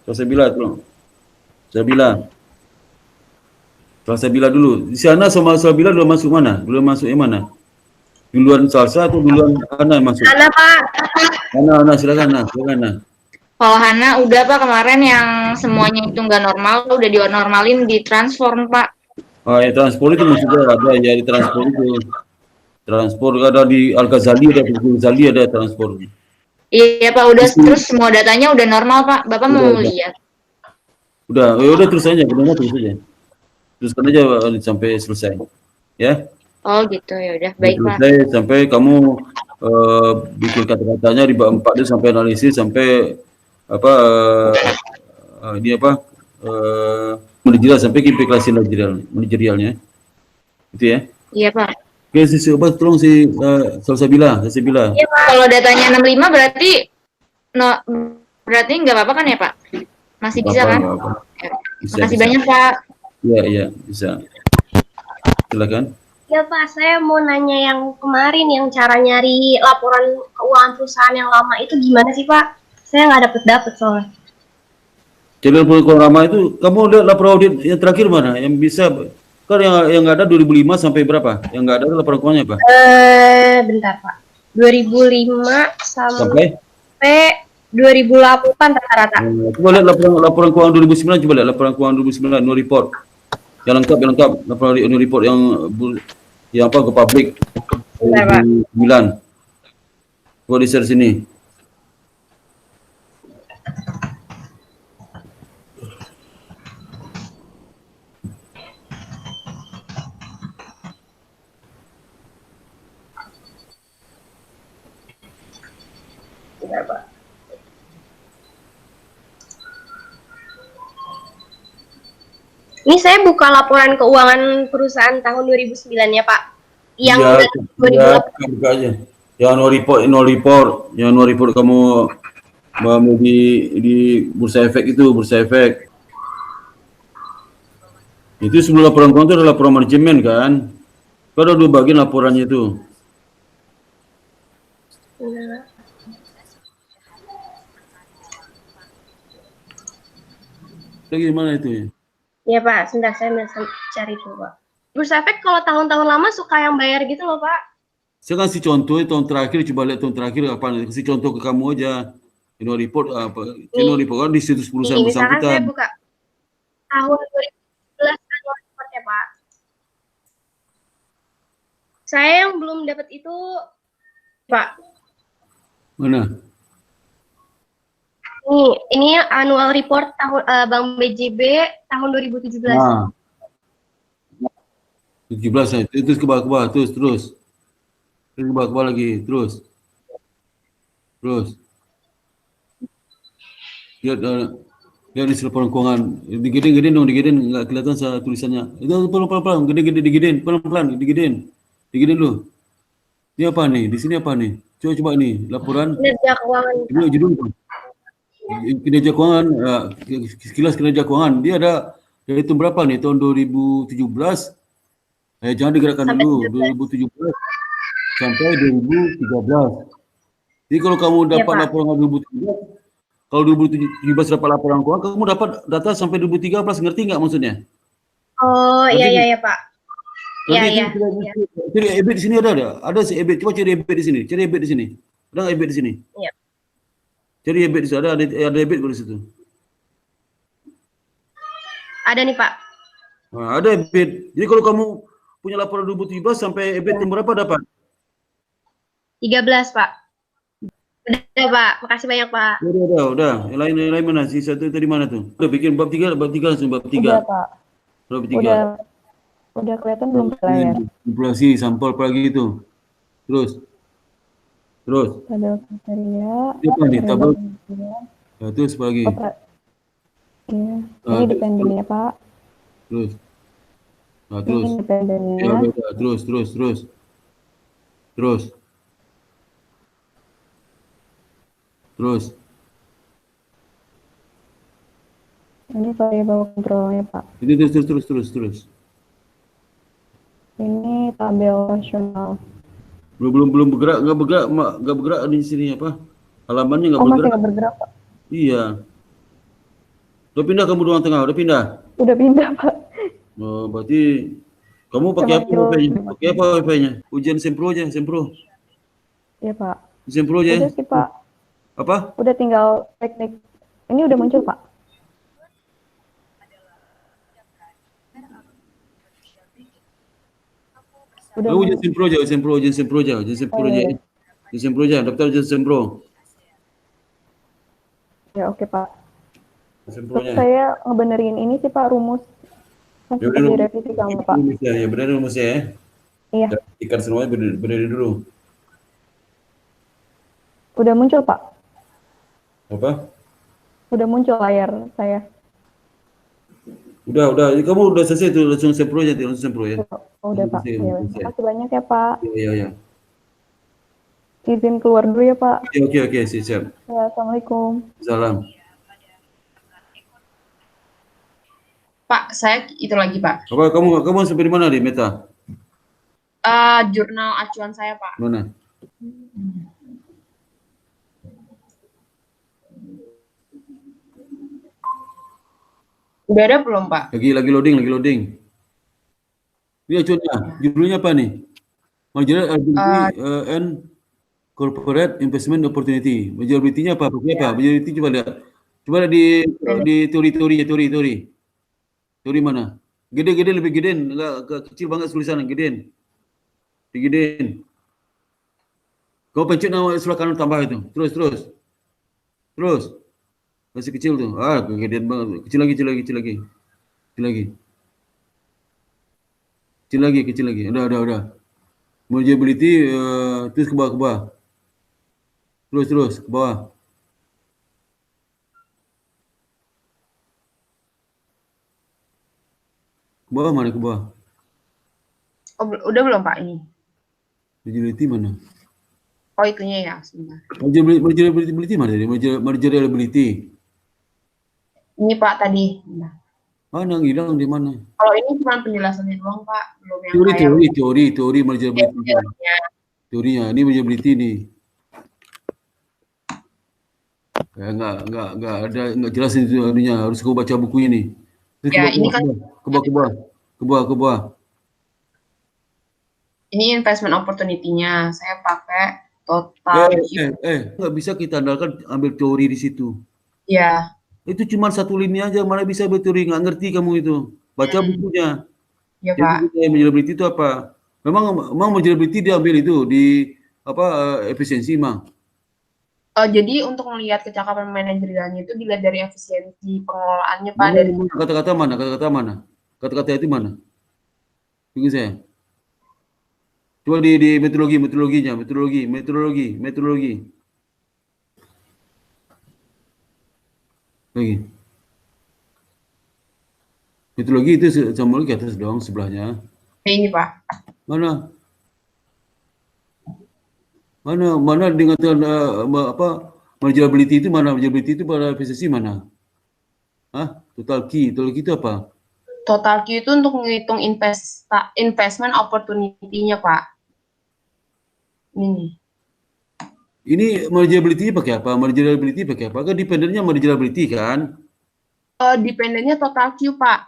Salsabila tolong. Salsabila dulu. Di sana sama Salsabila dulu masuk mana? Dulu masuk yang mana? Duluan salsa atau duluan Hana yang masuk?
Hana, Pak.
Hana, silakan Hana.
Kalau Hana udah, Pak, kemarin yang semuanya itu nggak normal, udah dinormalin, ditransform, Pak.
Oh, ya, transport itu maksudnya ada ya di transport itu. Transport ada di Al-Ghazali, ada transport.
Iya, Pak, udah terus semua datanya udah normal, Pak. Bapak mau lihat.
Udah terus aja, teruskan aja sampai selesai, ya.
Oh gitu, ya udah, baik, Pak.
Selesai sampai kamu bikin kata-katanya di bab 4 itu sampai analisis sampai manajerial sampai ke implikasi manajerialnya, itu ya.
Iya, Pak.
Oke, tolong Salsabila.
Iya, Pak. Kalau datanya 65 berarti nggak apa-apa kan ya, Pak? Masih bisa kan? Makasih banyak, Pak.
Iya, bisa. Silakan.
Ya Pak, saya mau nanya yang kemarin yang cara nyari laporan keuangan perusahaan yang lama itu gimana sih Pak? Saya nggak dapet soalnya.
Jadi laporan keuangan lama itu, kamu lihat laporan audit yang terakhir mana? Yang bisa, kan yang nggak ada 2005 sampai berapa? Yang nggak ada laporan keuangannya apa?
Bentar Pak. 2005 sampai 2008 rata-rata.
Coba lihat laporan keuangan 2009, coba lihat laporan keuangan 2009, no report. Yang lengkap, laporan annual report yang apa ke publik. 2009. Coba di-share sini.
Ini saya buka laporan keuangan perusahaan tahun 2009 ya Pak. Yang
Ya,
udah 2008.
buka aja. Yang annual report kamu mau di Bursa Efek itu, Bursa Efek. Itu sebelum laporan keuangan itu adalah laporan manajemen kan? Kau ada 2 bagian laporannya itu. Lagi mana itu ya?
Ya Pak, sebentar saya cari dulu Pak. Bursa Efek kalau tahun-tahun lama suka yang bayar gitu loh Pak.
Saya kasih contoh tahun terakhir, coba lihat tahun terakhir apa, kasih contoh ke kamu aja. Annual report apa? Annual report kan di situs perusahaan
Nih, misalkan saya
bersangkutan.
buka tahun 2011 annual report ya Pak. Saya yang belum dapat itu Pak.
Mana?
Nih, ini annual report tahun Bank BJB tahun 2017.
Nah. 17 ya. Terus ke bawah, terus. Terus ke bawah lagi, terus. Lihat di laporan keuangan. Digedein dong, nggak kelihatan tulisannya. Itu pelan-pelan, digedein, pelan-pelan, digedein dulu. Ini apa nih? Di sini apa nih? Coba nih, laporan.
Kinerja keuangan.
Ini judul kinerja keuangan, sekilas kinerja keuangan. Dia ada itu berapa nih? Tahun 2017. Jangan digerakkan dulu. 2017 sampai 2013. Jadi kalau kamu dapat laporan 2017, kalau 2017 dapat laporan keuangan, kamu dapat data sampai 2013, ngerti nggak maksudnya?
Oh, iya Pak. Iya.
Cari EBIT di sini ada si EBIT. Coba cari EBIT di sini. Ada nggak EBIT di sini?
Iya.
Cari EBIT di situ, ada EBIT di situ.
Ada nih Pak.
Nah, ada EBIT. Jadi kalau kamu punya laporan 2017 sampai EBIT yang berapa dapat?
13 Pak. Udah Pak, makasih banyak Pak.
Udah. Yang lain mana? Si satu tadi mana tuh? Udah bikin bab 3 langsung bab 3.
Udah, Pak.
Bab 3.
Udah kelihatan belum layar?
Populasi, sampel pagi itu. Terus.
Tabel kriteria.
Apa nih? Tabel. Ya, terus pagi.
Iya. Ini dependennya Pak.
Terus. Nah,
Ini
terus.
dependennya.
Ya, udah. Terus.
Ini variabel kontrolnya Pak.
Ini terus.
Ini tabel rasional.
Belum bergerak, nggak bergerak di sini apa? Halamannya nggak
Oh, masih
bergerak.
nggak bergerak Pak?
Iya. Udah pindah kamu ruang tengah, udah pindah.
Udah pindah Pak.
Oh, berarti kamu pakai apa wifi-nya? Pakai apa wifi-nya? Ujian Sempro aja, Sempro.
Iya Pak.
Sempro aja.
Udah sih Pak.
Apa?
Udah tinggal teknik. Ini udah muncul Pak. Udah.
Ujian Sempro aja. Daftar ujian Sempro.
Ya oke Pak.
Sempronya.
Terus saya ngebenerin ini sih Pak, rumus. Kan
Ya
sempat
udah,
direvisi sama Pak.
Ya benar rumusnya ya.
Iya.
Ikan semuanya benerin dulu.
Udah muncul Pak.
Apa?
Udah muncul layar saya.
Udah. Kamu udah selesai tuh, langsung Sempro aja, ya.
Oh, udah Pak. Ya, makasih banyak ya Pak.
Iya.
Izin keluar dulu ya Pak.
Oke, siap.
Ya, Assalamualaikum.
Salam.
Pak, saya itu lagi Pak.
Apa kamu sampai di mana di Meta?
Jurnal acuan saya Pak.
Mana?
Udah ada belum Pak?
Lagi loading. Ini acuannya, judulnya apa nih? Marginal Ability and Corporate Investment Opportunity. Majority-nya apa? Majority coba lihat. Coba lihat di teori. Teori mana? Gedein, lebih gedein, enggak kecil banget tulisan, gedein. Digedein. Kau pencet nama sebelah kanan tambah itu. Terus. Masih kecil tuh. Kegedean banget. Kecil lagi. Udah. Manageability, terus ke bawah. Terus ke bawah. Ke bawah mana ke bawah?
Oh, udah belum Pak ini?
Manageability mana?
Oh, itunya ya, sebentar.
Manageability mana tadi? Manageability.
Ini Pak tadi. Bentar.
Mana yang hilang di mana?
Kalau ini cuma penjelasannya doang Pak, belum yang kayak
Teori manageability.
teorinya.
Teorinya, ini manageability nih. Ya, enggak jelasin itu artinya, harus kau baca bukunya nih. Terus
Ya, ini kan
ke bawah.
ini investment opportunity-nya. Saya pakai total
Nggak bisa kita andalkan ambil teori di situ.
ya.
Itu cuma satu lini aja, mana bisa ambil teori, nggak ngerti kamu itu. Baca bukunya.
Ya
Jadi
Pak.
manageability itu apa? Memang manageability diambil itu di efisiensi mah.
Jadi untuk melihat kecakapan manajerialnya itu dilihat dari efisiensi pengelolaannya Pak, dari
Kata-kata mana? Kata-kata itu mana? Tunggu saya. Coba di metodologinya. Lagi. Metodologi itu sama lagi atas dong sebelahnya.
ini Pak.
Mana dengan manageability itu mana? Manageability itu pada efisiensi mana? Total key itu apa?
Total Q itu untuk menghitung investment opportunity-nya Pak.
Ini manageability pakai apa? Kan dependennya manageability kan?
Dependennya total Q Pak.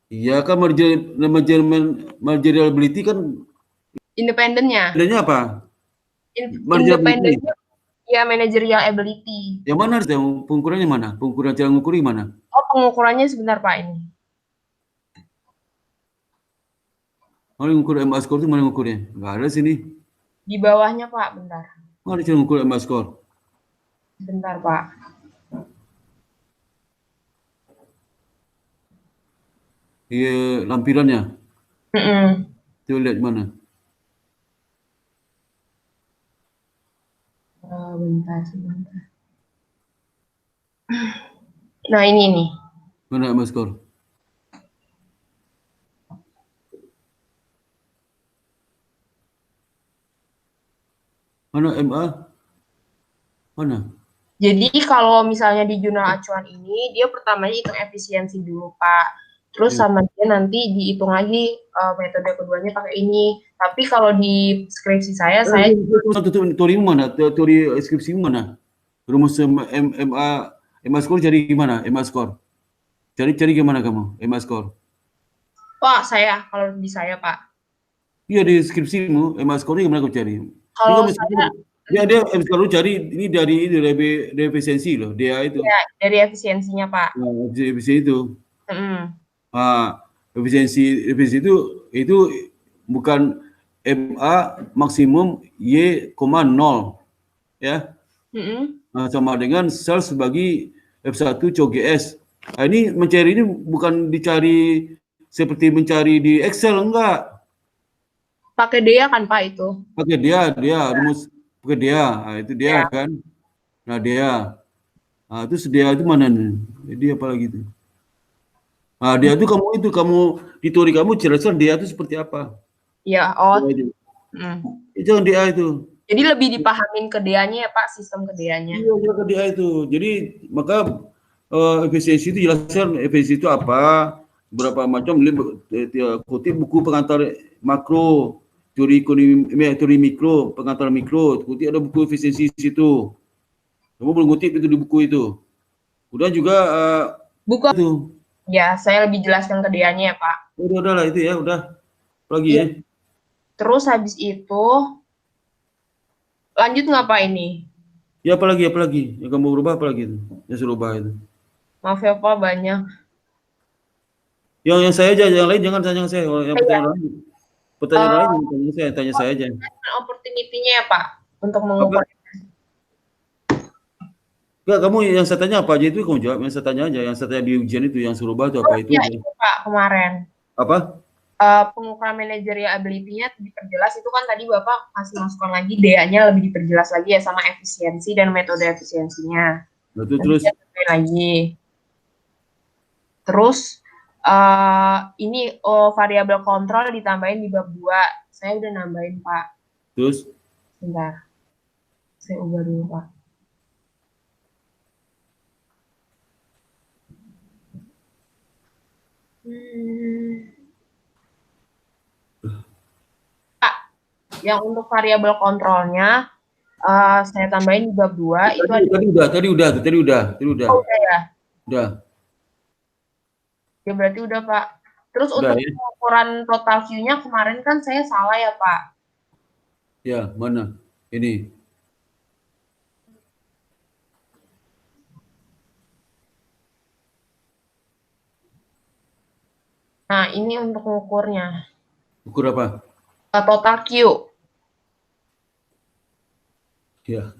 Iya kan manageability kan
Independennya.
dependennya apa? Manageability.
Independennya ya managerial ability.
Yang mana pengukurannya mana? Pengukuran cara mengukur mana?
Oh, pengukurannya sebentar Pak ini.
Mana mengukur MA score itu mana mengukurnya? Nggak ada sini.
Di bawahnya Pak, bentar.
Mana cara mengukur MA score?
Bentar Pak.
Iya, lampirannya. Itu lihat mana?
Sebentar. Nah, ini nih.
Mana MA score? Mana MA? Mana?
Jadi kalau misalnya di jurnal acuan ini, dia pertamanya hitung efisiensi dulu, Pak. Terus sama dia nanti dihitung lagi metode keduanya pakai ini. Tapi kalau di skripsi saya
teori mana? Teori skripsi mana? Rumus MA score cari gimana? MA score. Cari gimana kamu? MA score.
Pak, kalau di saya, Pak.
Iya di skripsimu, MA score gimana kamu cari?
Kalau saya
dia kalau cari ini dari efisiensi loh, dia itu.
Ya, dari efisiensinya, Pak.
Nah, efisiensi itu.
Mm.
Efisiensi itu bukan MA maksimum Y, 0 ya. Nah, sama dengan sel sebagai F1 COGS. Nah, ini mencari ini bukan dicari seperti mencari di Excel, enggak.
Pakai DEA kan Pak itu?
Pakai dia rumus pakai dia. Nah, itu dia kan. Nah, dia. Nah, terus dia itu mana nih? Dia apa lagi itu? Nah, dia itu kamu di teori kamu jelaskan dia itu seperti apa?
Iya,
Jangan dia itu.
Jadi lebih dipahamin ke DEA-nya ya Pak, sistem ke DEA-nya.
Iya, ke dia itu. Jadi maka efisiensi itu jelaskan efisiensi itu apa, berapa macam. Kutip buku pengantar makro, teori ekonomi, teori mikro, pengantar mikro. Kutip ada buku efisiensi di situ. Kamu belum kutip itu di buku itu. Kemudian juga
buku
itu.
Ya, saya lebih jelaskan ke DEA-nya ya Pak.
Udah lah itu ya, udah. Lagi ya.
Terus habis itu lanjut ngapa ini?
Ya apalagi yang kamu berubah apalagi itu, yang suruh ubah itu.
Maaf ya Pak, banyak.
Yang saya aja, yang lain jangan tanya saya. Yang pertanyaan lain, tanya saya aja.
Opportunity-nya ya Pak untuk mengukur.
Enggak, kamu yang saya tanya apa aja itu kamu jawab. Yang saya tanya aja, yang saya tanya di ujian itu, yang suruh bantu apa itu?
Ya
aja.
itu Pak kemarin.
Apa?
Pengukuran managerial ability-nya diperjelas itu kan tadi Bapak kasih masukan lagi, DA-nya lebih diperjelas lagi ya sama efisiensi dan metode efisiensinya.
Betul, terus
lagi. Terus ini variabel kontrol ditambahin di bab 2. Saya udah nambahin Pak.
terus
Bentar. Saya ubah dulu Pak. Pak, yang untuk variabel kontrolnya saya tambahin di bab 2 itu ada.
Tadi udah.
Oh, udah ya.
Udah.
Ya berarti udah Pak. Terus
Udah,
untuk
ya?
pengukuran total view-nya kemarin kan saya salah ya Pak.
Ya, mana? Ini.
Nah, ini untuk mengukurnya.
Ukur apa?
Total Q.
Ya.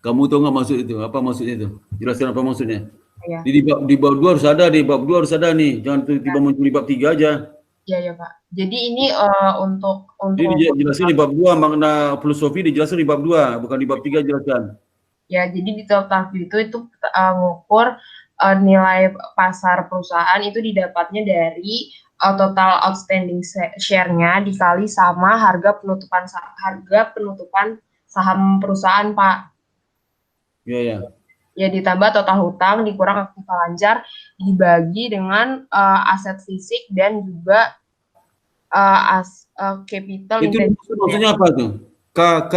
Kamu tahu nggak maksud itu? Apa maksudnya itu? Jelaskan apa maksudnya.
Ya.
Di bab 2 harus ada, di bab 2 harus ada nih. Jangan tiba-tiba muncul di bab 3 aja.
Iya ya Pak. Jadi ini untuk
Jadi dijelaskan di bab 2, makna filosofi dijelaskan di bab 2, bukan di bab 3 jelaskan.
Ya, jadi di total view itu mengukur nilai pasar perusahaan itu didapatnya dari total outstanding share-nya dikali sama harga penutupan saham perusahaan, Pak.
Iya, ya.
Ya, ditambah total hutang dikurang aktiva lancar dibagi dengan aset fisik dan juga capital.
Itu maksudnya apa tuh? KK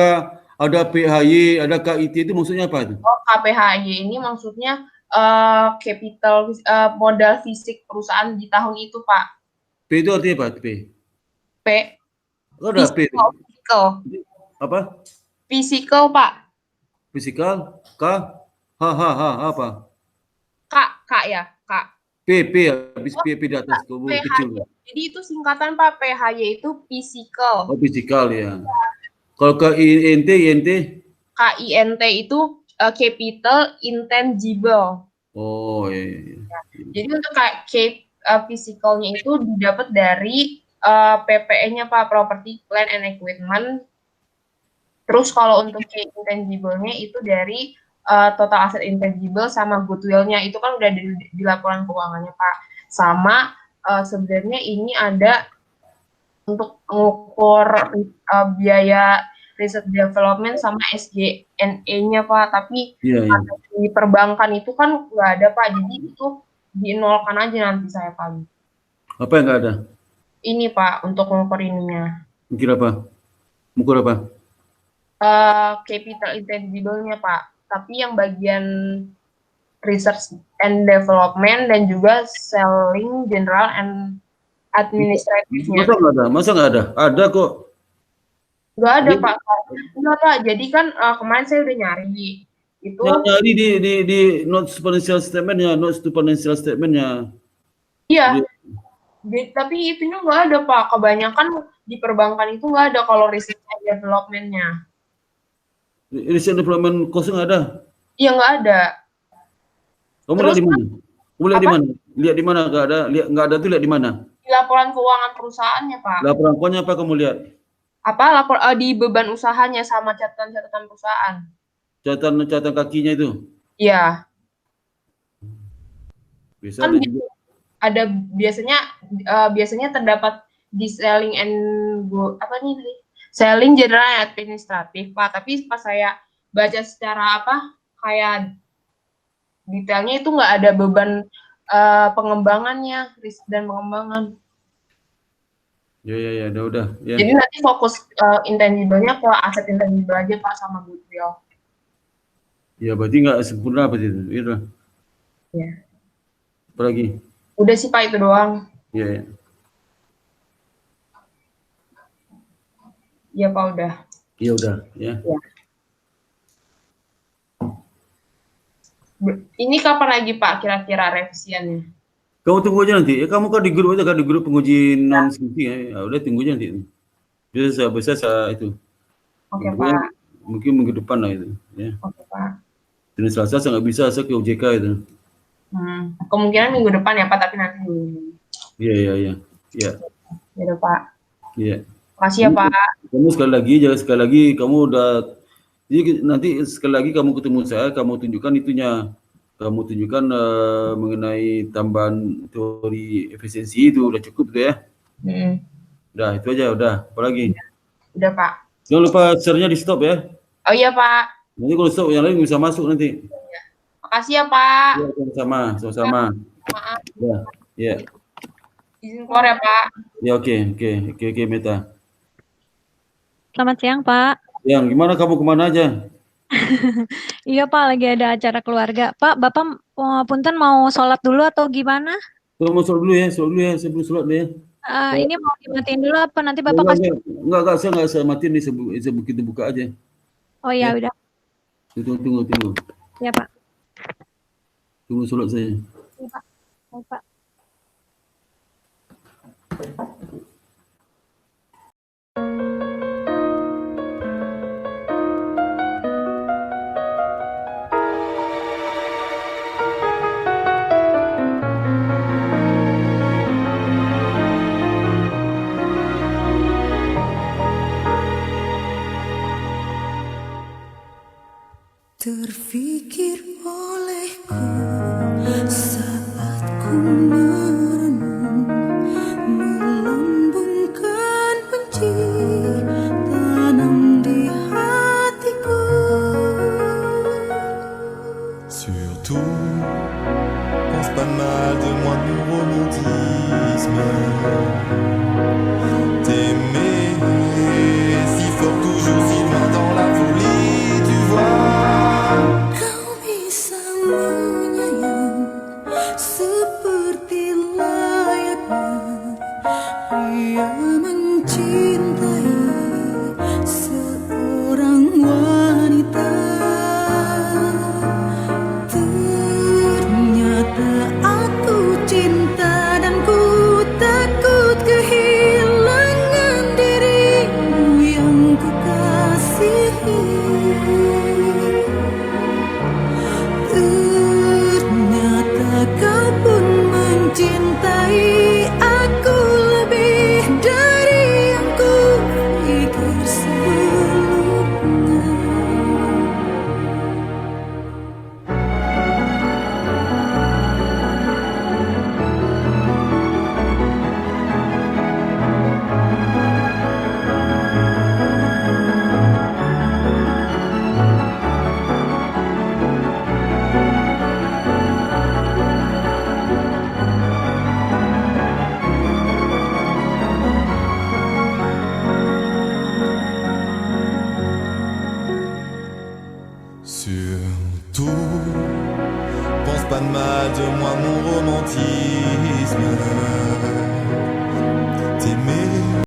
ada PHY, ada KIT itu maksudnya apa tuh?
Oh, KPHY ini maksudnya capital modal fisik perusahaan di tahun itu, Pak.
P itu artinya apa? P.
P.
Oh, ada P.
Physical.
Apa?
Physical, Pak.
Fisikal. K. H apa?
K ya, K.
P habis P di atas kecil.
Jadi itu singkatan Pak, PHY itu physical.
Oh, fisikal ya. Kalau ke INT
KINT itu capital intangible.
Oh, iya.
Jadi untuk physicalnya itu didapat dari PPE-nya Pak, property, plant and equipment. Terus kalau untuk intangible-nya itu dari total aset intangible sama goodwill-nya itu kan udah di laporan keuangannya Pak. Sama sebenarnya ini ada untuk mengukur biaya research development sama SG&A-nya Pak, tapi di perbankan itu kan nggak ada Pak, jadi itu dinolkan aja nanti saya Pak.
Apa yang nggak ada?
Ini Pak untuk mengukur ininya.
Mengukur apa?
Capital intangible-nya Pak, tapi yang bagian research and development dan juga selling, general and administrative-nya.
Masa nggak ada? Ada kok.
Nggak ada Pak. Enggak Pak. Jadi kan kemarin saya udah nyari. Itu
nyari di notes financial statement-nya, notes to financial statement-nya.
Iya. Tapi itunya nggak ada Pak. Kebanyakan di perbankan itu nggak ada kalau research and development-nya.
Research and development cost nggak ada?
Iya nggak ada.
Kamu lihat di mana? Lihat di mana? Nggak ada tuh, lihat di mana?
Di laporan keuangan perusahaannya Pak.
Laporan keuangannya apa kamu lihat?
Di beban usahanya sama catatan perusahaan.
Catatan kakinya itu?
Iya.
Bisa
kan ada biasanya terdapat di selling and selling general and administratif Pak, tapi pas saya baca secara kayak detailnya itu nggak ada beban pengembangannya, risk dan pengembangan.
Ya, udah. Ya.
Jadi nanti fokus intangible-nya ke aset intangible aja Pak sama goodwill.
Ya, berarti nggak sempurna apa itu? Iya.
Ya.
Apa lagi?
Udah sih Pak, itu doang.
Iya.
Iya Pak, udah.
Iya udah, ya.
Ini kapan lagi Pak kira-kira revisiannya?
Kamu tunggu aja nanti. Kamu kan di grup itu kan di grup penguji non skripsi ya. Udah tunggu aja nanti. Bisa itu.
Oke, Pak.
Mungkin minggu depan lah itu. Ya.
Oke, Pak.
Senin Selasa saya nggak bisa, saya ke OJK itu.
Kemungkinan minggu depan ya, Pak, tapi nanti dulu.
Iya.
Ya udah, Pak.
Iya.
Makasih ya, Pak.
Kamu sekali lagi kamu udah, jadi nanti sekali lagi kamu ketemu saya, kamu tunjukkan itunya. Kamu tunjukkan mengenai tambahan teori efisiensi itu udah cukup tuh ya. Udah itu aja, udah. Apalagi?
Udah, Pak.
Jangan lupa share-nya di stop ya.
Oh iya, Pak.
Nanti kalau stop yang lain bisa masuk nanti.
Makasih ya, Pak.
Ya, sama-sama.
Maaf.
Ya.
Izin keluar ya, Pak.
Ya, oke, Meta.
Selamat siang, Pak.
Yang gimana kamu kemana aja?
Iya, Pak, lagi ada acara keluarga. Pak, Bapak punten mau sholat dulu atau gimana?
Mau sholat dulu ya, sebelum sholat deh ya.
Ini mau dimatiin dulu apa nanti Bapak kasih?
Enggak, saya matiin nih kita buka aja.
Oh ya, udah.
Tunggu.
Ya, Pak.
Tunggu sholat saya.
Iya, Pak. Baik, Pak.
Terfikir olehku saat ku merenung, melambungkan benci tanam di hatiku.
Surtout, pense pas mal de moi, mon romantisme. T'aimer si fort, toujours si loin dans la folie, tu vois.
Kau bisa menyayang seperti layaknya pria mencintai seorang wanita. Ternyata aku cinta dan ku takut kehilangan dirimu yang ku kasihi. Ternyata kau pun mencintai aku lebih dari yang ku pikir sebelumnya.
Surtout, pense pas de mal de moi, mon romantisme.